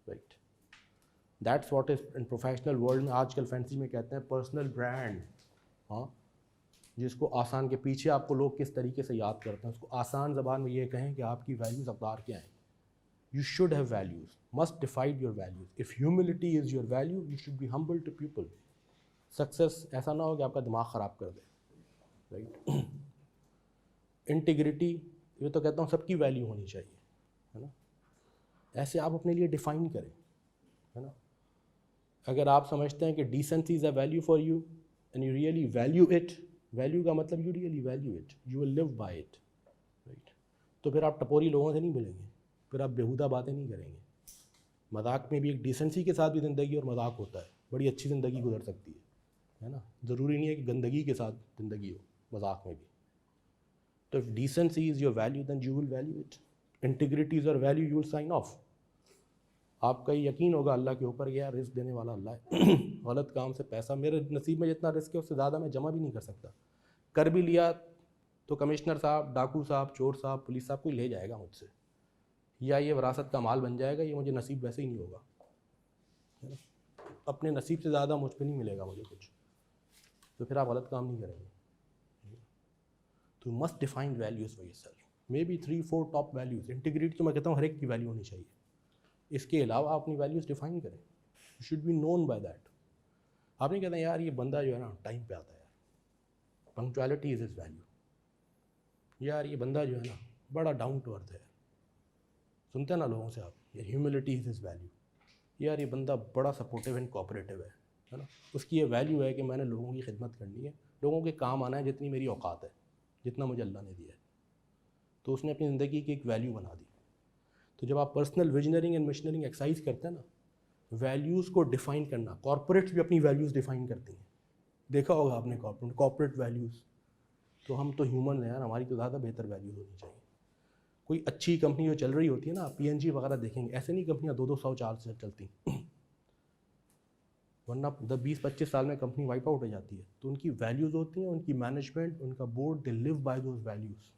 right. That's what is in professional world में आजकल फैंसी में कहते हैं पर्सनल ब्रांड, हाँ, जिसको आसान के पीछे आपको लोग किस तरीके से याद करते हैं, उसको आसान ज़बान में ये कहें कि आपकी वैल्यूज़ अक़दार क्या हैं। You should have values, must define your values. If humility is your value, you should be humble to people. Success ऐसा ना हो कि आपका दिमाग ख़राब कर दे, right? Integrity, ये तो कहता हूँ सबकी वैल्यू होनी चाहिए, है ना। ऐसे आप अपने लिए डिफ़ाइन करें, है ना। अगर आप समझते हैं कि decency is a value for you and you really value it, value का मतलब you really value it, you will live by it, right? तो फिर आप टपोरी लोगों से नहीं मिलेंगे, फिर आप बेहुदा बातें नहीं करेंगे। मजाक में भी एक डिसेंसी के साथ भी ज़िंदगी और मजाक होता है, बड़ी अच्छी ज़िंदगी गुजर सकती है ना। ज़रूरी नहीं है कि गंदगी के साथ ज़िंदगी हो मजाक में भी। तो if decency is your value then you will value it, integrity is your value, you will sign off. आपका यकीन होगा अल्लाह के ऊपर, यार रिस्क देने वाला अल्लाह है। गलत काम से पैसा, मेरे नसीब में जितना रिस्क है उससे ज़्यादा मैं जमा भी नहीं कर सकता, कर भी लिया तो कमिश्नर साहब, डाकू साहब, चोर साहब, पुलिस साहब कोई ले जाएगा मुझसे, या ये विरासत का माल बन जाएगा, ये मुझे नसीब वैसे ही नहीं होगा, है ना। अपने नसीब से ज़्यादा मुझ पर नहीं मिलेगा मुझे कुछ, तो फिर आप गलत काम नहीं करेंगे। तो must define values for yourself, may be 3-4 top values. Integrity तो मैं कहता हूँ हर एक की वैल्यू होनी चाहिए। इसके अलावा आप अपनी वैल्यूज़ डिफाइन करें, you should be known by that. आप नहीं कहते यार ये बंदा जो है ना टाइम पे आता है यार, पंक्चुअलिटी इज इज वैल्यू। यार ये बंदा जो है ना बड़ा डाउन टू अर्थ है, सुनते हैं ना लोगों से आप, ये ह्यूमिलिटी इज इज वैल्यू। यार ये बंदा बड़ा सपोर्टिव एंड कोऑपरेटिव है ना, उसकी ये वैल्यू है कि मैंने लोगों की खिदमत करनी है, लोगों के काम आना है जितनी मेरी औकात है, जितना मुझे अल्लाह ने दिया है। तो उसने अपनी ज़िंदगी की एक वैल्यू बना दी। तो जब आप पर्सनल विजनरिंग एंड मिशनरिंग एक्सरसाइज करते हैं ना, वैल्यूज़ को डिफ़ाइन करना, कॉर्पोरेट्स भी अपनी वैल्यूज़ डिफ़ाइन करती हैं, देखा होगा आपने कॉर्पोरेट वैल्यूज़। तो हम तो ह्यूमन हैं यार, हमारी तो ज़्यादा बेहतर वैल्यूज़ होनी चाहिए। कोई अच्छी कंपनी जो चल रही होती है ना, PNG वगैरह देखेंगे, ऐसे नहीं कंपनियाँ 200 4 से चलती, वरना 20-25 साल में कंपनी वाइप आउट हो जाती है। तो उनकी वैल्यूज़ होती हैं, उनकी मैनेजमेंट, उनका board, they live by those values,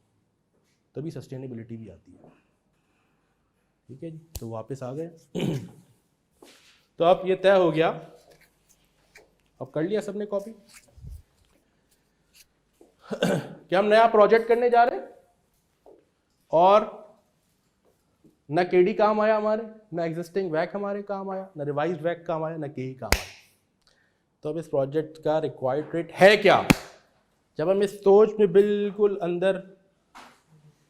तभी सस्टेनेबिलिटी भी आती है। ठीक है जी, तो वापस आ गए। तो अब ये तय हो गया, अब कर लिया सबने कॉपी कि हम नया प्रोजेक्ट करने जा रहे हैं, और न केडी काम आया हमारे, न एग्जिस्टिंग वैक हमारे काम आया, न रिवाइज्ड वैक काम आया, न केई काम आया। तो अब इस प्रोजेक्ट का रिक्वायर्ड रेट है क्या? जब हम इस सोच में बिल्कुल अंदर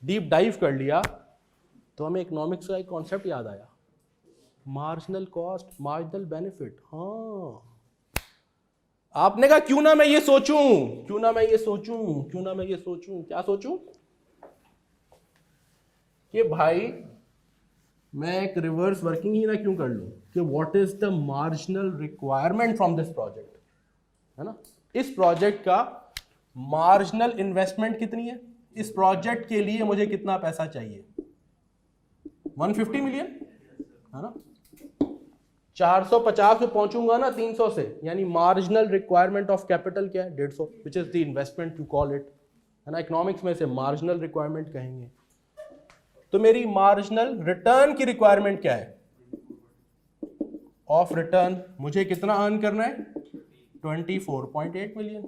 डीप डाइव कर लिया, तो हमें इकोनॉमिक्स का एक कॉन्सेप्ट याद आया, मार्जिनल कॉस्ट, मार्जिनल बेनिफिट। हाँ, आपने कहा क्यों ना मैं ये सोचूं, क्यों ना मैं ये सोचूं, क्यों ना मैं ये सोचूं, क्या सोचूं कि भाई मैं एक रिवर्स वर्किंग ही ना क्यों कर लूं कि what is the marginal requirement from this project, है ना। इस प्रोजेक्ट का मार्जिनल इन्वेस्टमेंट कितनी है, इस प्रोजेक्ट के लिए मुझे कितना पैसा चाहिए, 150 मिलियन, है ना। 450 पे पहुंचूंगा ना 300 से, यानी मार्जिनल रिक्वायरमेंट ऑफ कैपिटल क्या है, 150, which is the investment to call it, है ना। इकोनॉमिक्स में से मार्जिनल रिक्वायरमेंट कहेंगे। तो मेरी मार्जिनल रिटर्न की रिक्वायरमेंट क्या है, ऑफ रिटर्न मुझे कितना अर्न करना है, 24.8 मिलियन,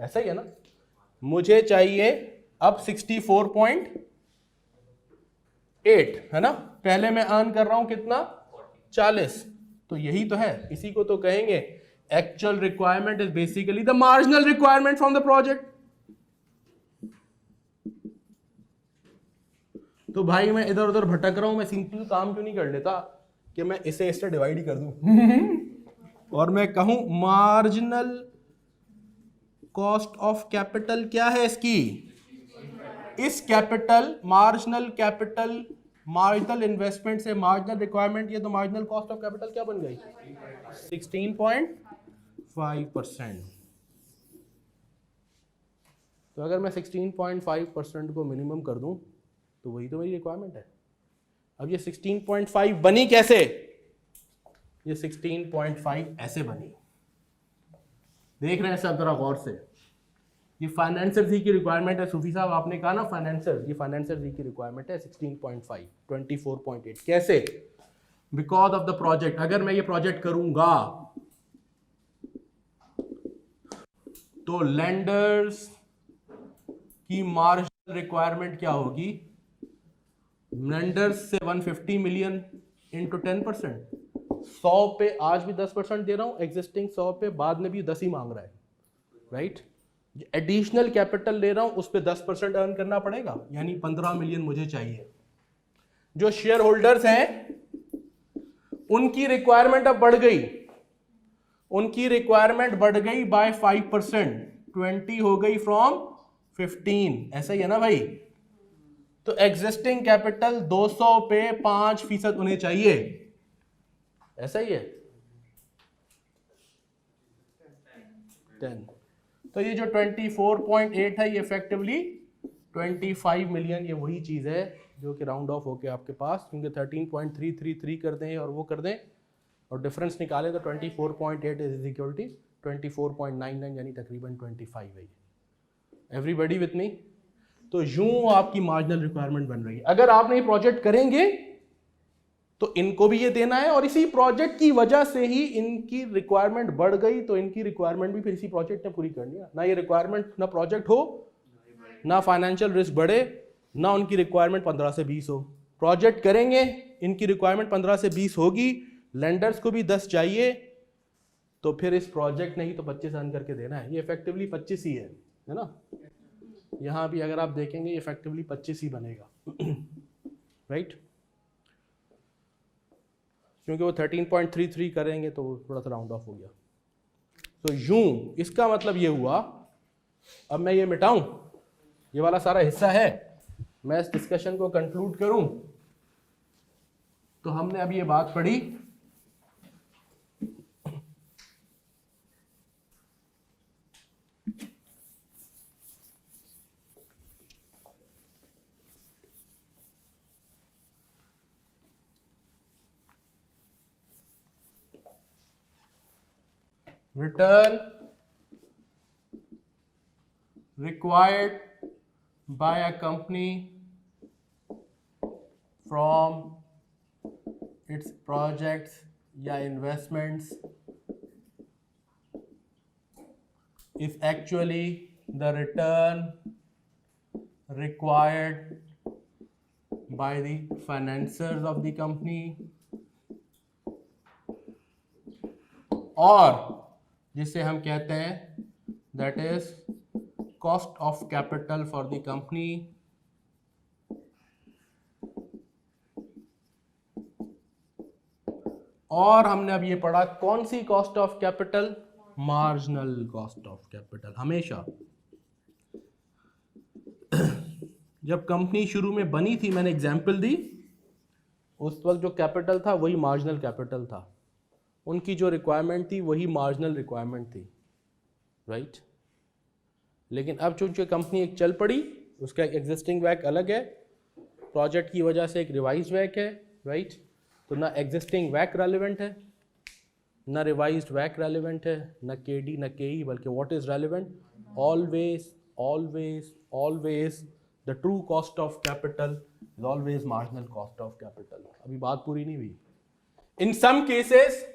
ऐसा ही है ना। मुझे चाहिए अब 64.8, है ना। पहले मैं अर्न कर रहा हूं कितना, 40। तो यही तो है, इसी को तो कहेंगे actual requirement is basically the marginal requirement from the project. तो भाई मैं इधर उधर भटक रहा हूं, मैं सिंपल काम क्यों नहीं कर लेता कि मैं इसे इससे डिवाइड ही कर दूं और मैं कहूं मार्जिनल कॉस्ट ऑफ कैपिटल क्या है इसकी, इस capital, marginal capital, marginal investment से मार्जिनल रिक्वायरमेंट, ये तो मार्जिनल कॉस्ट ऑफ कैपिटल क्या बन गई, 16.5%। तो अगर मैं 16.5% को मिनिमम कर दूं तो वही तो मेरी रिक्वायरमेंट है। अब ये 16.5 बनी कैसे, ये 16.5 ऐसे बनी, देख रहे हैं सब जरा गौर से। ये फाइनेंसर जी की रिक्वायरमेंट है, सूफी साहब आपने कहा ना फाइनेंसर, ये फाइनेंसर जी की रिक्वायरमेंट है 16.5, 24.8। कैसे, बिकॉज ऑफ द प्रोजेक्ट। अगर मैं ये प्रोजेक्ट करूंगा तो लेंडर्स की मार्जिनल रिक्वायरमेंट क्या होगी, लेंडर्स से 150 मिलियन इंटू 10%, 100 पे आज भी 10% दे रहा हूं, एग्जिस्टिंग 100 पे बाद में भी 10 ही मांग रहा है, राइट। एडिशनल कैपिटल ले रहा हूं, उस पे 10% अर्न करना पड़ेगा, यानी 15 मिलियन मुझे चाहिए। जो शेयर होल्डर्स हैं उनकी रिक्वायरमेंट अब बढ़ गई, उनकी रिक्वायरमेंट बढ़ गई बाय 5%, 20 हो गई फ्रॉम 15, ऐसा ही है ना भाई। तो एग्जिस्टिंग कैपिटल 200 पे 5% उन्हें चाहिए, ऐसा ही है, 10। तो ये जो 24.8 है ये इफेक्टिवली 25 मिलियन, ये वही चीज है जो कि राउंड ऑफ होके आपके पास, क्योंकि 13.333 कर दें और वो कर दें और डिफरेंस निकालें तो 24.8 इज इक्वल टू 24.99, यानी तकरीबन 25 है। एवरीबडी विथ मी। तो यूं आपकी मार्जिनल रिक्वायरमेंट बन रही है। अगर आपने ये प्रोजेक्ट करेंगे तो इनको भी ये देना है, और इसी प्रोजेक्ट की वजह से ही इनकी रिक्वायरमेंट बढ़ गई, तो इनकी रिक्वायरमेंट भी फिर इसी प्रोजेक्ट ने पूरी करनी है ना। ये रिक्वायरमेंट ना प्रोजेक्ट हो, ना फाइनेंशियल रिस्क बढ़े, ना उनकी रिक्वायरमेंट 15 से 20 हो। प्रोजेक्ट करेंगे, इनकी रिक्वायरमेंट 15 से 20 होगी, लेंडर्स को भी 10 चाहिए, तो फिर इस प्रोजेक्ट ने ही तो 25 अर्न करके देना है। ये इफेक्टिवली 25 ही है, है ना। यहाँ भी अगर आप देखेंगे इफेक्टिवली 25 ही बनेगा राइट क्योंकि वो 13.33 करेंगे तो थोड़ा सा राउंड ऑफ हो गया। तो यूं इसका मतलब ये हुआ, अब मैं ये मिटाऊं, ये वाला सारा हिस्सा है, मैं इस डिस्कशन को कंक्लूड करूं, तो हमने अभी ये बात पढ़ी return required by a company from its projects या investments is actually the return required by the financiers of the company, और जिसे हम कहते हैं that is cost of capital for the company, और हमने अब ये पढ़ा कौन सी cost of capital, marginal cost of capital. हमेशा जब कंपनी शुरू में बनी थी, मैंने एग्जाम्पल दी, उस वक्त जो कैपिटल था वही मार्जिनल कैपिटल था, उनकी जो रिक्वायरमेंट थी वही मार्जिनल रिक्वायरमेंट थी राइट। लेकिन अब चूंकि कंपनी एक चल पड़ी, उसका एग्जिस्टिंग वैक अलग है, प्रोजेक्ट की वजह से एक रिवाइज वैक है राइट। तो ना एग्जिस्टिंग वैक रेलिवेंट है, ना रिवाइज्ड वैक रेलिवेंट है, ना केडी ना केई, बल्कि what is relevant, always always always the true cost of capital is always marginal cost of capital. अभी बात पूरी नहीं हुई। इन सम केसेस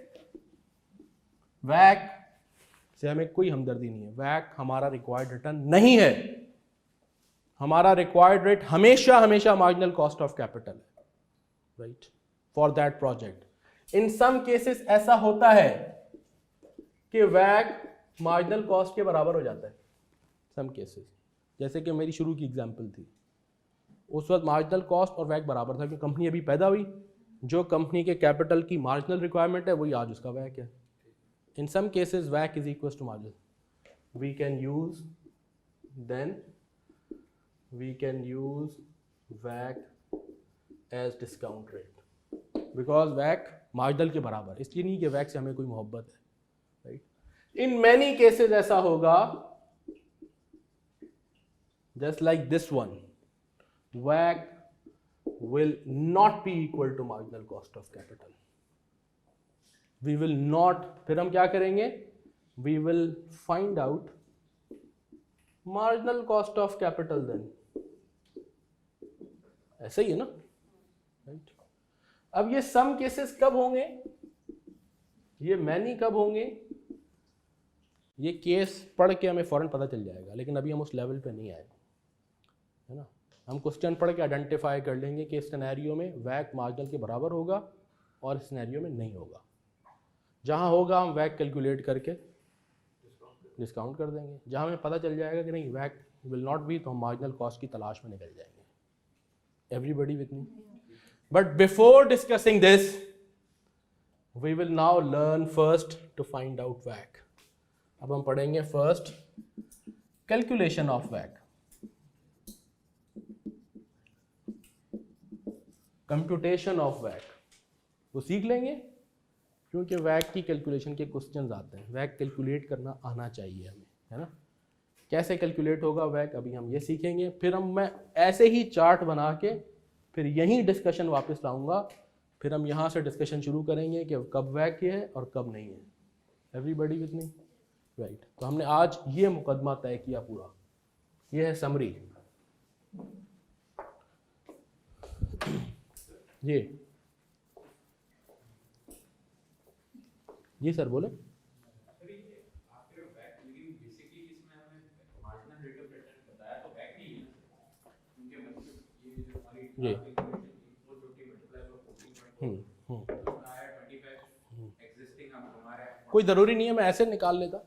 वैक से हमें कोई हमदर्दी नहीं है, वैक हमारा रिक्वायर्ड रिटर्न नहीं है, हमारा रिक्वायर्ड रेट हमेशा हमेशा मार्जिनल कॉस्ट ऑफ कैपिटल है right for that project. In some cases ऐसा होता है कि वैक मार्जिनल कॉस्ट के बराबर हो जाता है, सम केसेस, जैसे कि मेरी शुरू की एग्जांपल थी, उस वक्त मार्जिनल कॉस्ट और वैक बराबर था क्योंकि कंपनी अभी पैदा हुई, जो कंपनी के कैपिटल की मार्जिनल रिक्वायरमेंट है वही आज उसका वैक है। In some cases, WACC is equals to margin. We can use WACC as discount rate because WACC marginal के बराबर, इसलिए नहीं कि WACC से हमें कोई मोहब्बत है राइट। In many cases ऐसा होगा, just like this one, WACC will not be equal to marginal cost of capital. We will not, फिर हम क्या करेंगे, we will find out marginal cost of capital then, ऐसे ही है ना राइट। अब ये सम केसेस कब होंगे, ये मैनी कब होंगे, ये केस पढ़ के हमें फौरन पता चल जाएगा, लेकिन अभी हम उस लेवल पे नहीं आए है ना। हम क्वेश्चन पढ़ के आइडेंटिफाई कर लेंगे कि इस सिनेरियो में वैक मार्जिनल के बराबर होगा और इस सिनेरियो में नहीं होगा। जहाँ होगा हम वैक कैलकुलेट करके डिस्काउंट कर देंगे, जहाँ हमें पता चल जाएगा कि नहीं वैक विल नॉट बी, तो हम मार्जिनल कॉस्ट की तलाश में निकल जाएंगे। Everybody with me? But before discussing this we will now learn first to find out वैक। अब हम पढ़ेंगे first calculation of वैक, computation of वैक, वो सीख लेंगे क्योंकि वैक की कैलकुलेशन के क्वेश्चंस आते हैं, वैक कैलकुलेट करना आना चाहिए हमें, है ना। कैसे कैलकुलेट होगा वैक अभी हम ये सीखेंगे, फिर मैं ऐसे ही चार्ट बना के फिर यहीं डिस्कशन वापस लाऊंगा, फिर हम यहाँ से डिस्कशन शुरू करेंगे कि कब वैक है और कब नहीं है। Everybody with me right. तो हमने आज ये मुकदमा तय किया पूरा, ये है समरी। जी सर बोले। जी कोई ज़रूरी नहीं है मैं ऐसे निकाल लेता,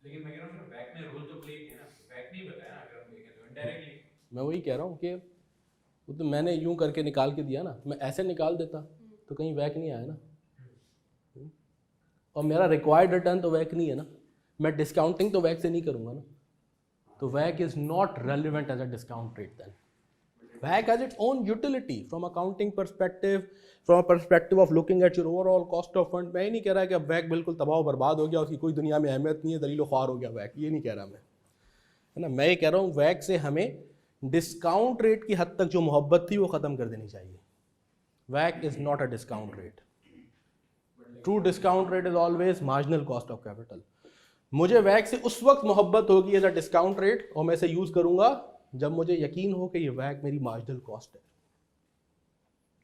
लेकिन मैं कह रहा हूँ बैक में रोल जो प्ले किया ना मैं वही कह रहा हूँ कि वो तो मैंने यूं करके निकाल के दिया ना, मैं ऐसे निकाल देता तो कहीं वैक नहीं आया ना, और मेरा रिक्वायर्ड रिटर्न तो वैक नहीं है ना, मैं डिस्काउंटिंग तो वैक से नहीं करूँगा ना, तो वैक is not relevant as a discount rate then. WACC has its own utility from accounting perspective, from a perspective of looking at your overall cost of fund. मैं ही नहीं कह रहा कि अब WACC बिल्कुल तबाह बर्बाद हो गया, उसकी कोई दुनिया में अहमियत नहीं है, दलीलो ख्वार हो गया WACC, ये नहीं कह रहा मैं, है ना. मैं ये कह रहा हूँ WACC से हमें डिस्काउंट रेट की हद तक जो मोहब्बत थी वो ख़त्म कर देनी चाहिए. WACC is not a discount rate. True discount rate is always marginal cost of capital. मुझे WACC से उस वक्त मोहब्बत होगी एज अ डिस्काउंट रेट, और मैं इसे यूज़ करूँगा जब मुझे यकीन हो कि ये WACC मेरी मार्जिनल कॉस्ट है.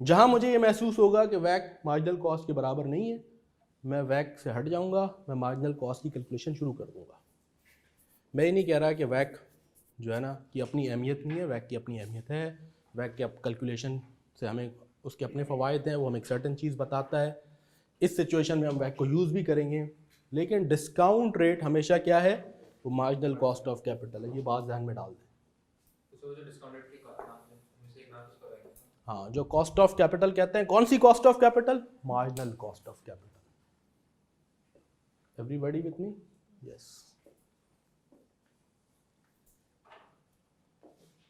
जहां मुझे ये महसूस होगा कि WACC मार्जिनल कॉस्ट के बराबर नहीं है, मैं WACC से हट जाऊंगा, मैं मार्जिनल कॉस्ट की कैलकुलेशन शुरू कर दूंगा. मैं ये नहीं कह रहा कि WACC जो है ना की अपनी अहमियत नहीं है, WACC की अपनी अहमियत है. WACC के कैलकुलेशन से हमें उसके अपने फ़वाइद हैं, वो हमें एक सर्टन चीज़ बताता है. इस सिचुएशन में हम WACC को यूज़ भी करेंगे, लेकिन डिस्काउंट रेट हमेशा क्या है, वो मार्जिनल कॉस्ट ऑफ कैपिटल है. ये बात ध्यान में डाल दें. जो डिस्काउंट रेट के नाम से एक नाम उसका रहेगा. हाँ, जो कॉस्ट ऑफ कैपिटल कहते हैं, कौन सी cost of capital? Marginal cost of capital. Everybody with me? Yes.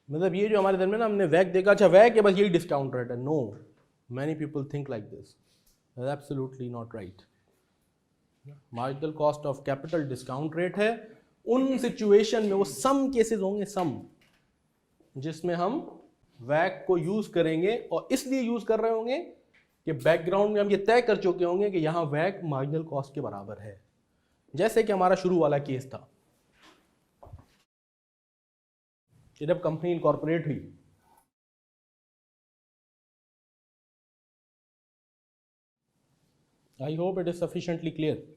मतलब ये जो हमारे दिन में ना हमने WACC देखा, अच्छा WACC है बस यही डिस्काउंट रेट है. No, many people think like this. Absolutely not right. Marginal cost of capital discount rate है उन सिचुएशन में, वो सम केसेस होंगे, सम जिसमें हम WACC को यूज़ करेंगे, और इसलिए यूज़ कर रहे होंगे कि बैकग्राउंड में हम ये तय कर चुके होंगे कि यहाँ WACC मार्जिनल कॉस्ट के बराबर है. जैसे कि हमारा शुरू वाला केस था कि जब कंपनी इनकॉर्पोरेट हुई, I hope it is sufficiently clear.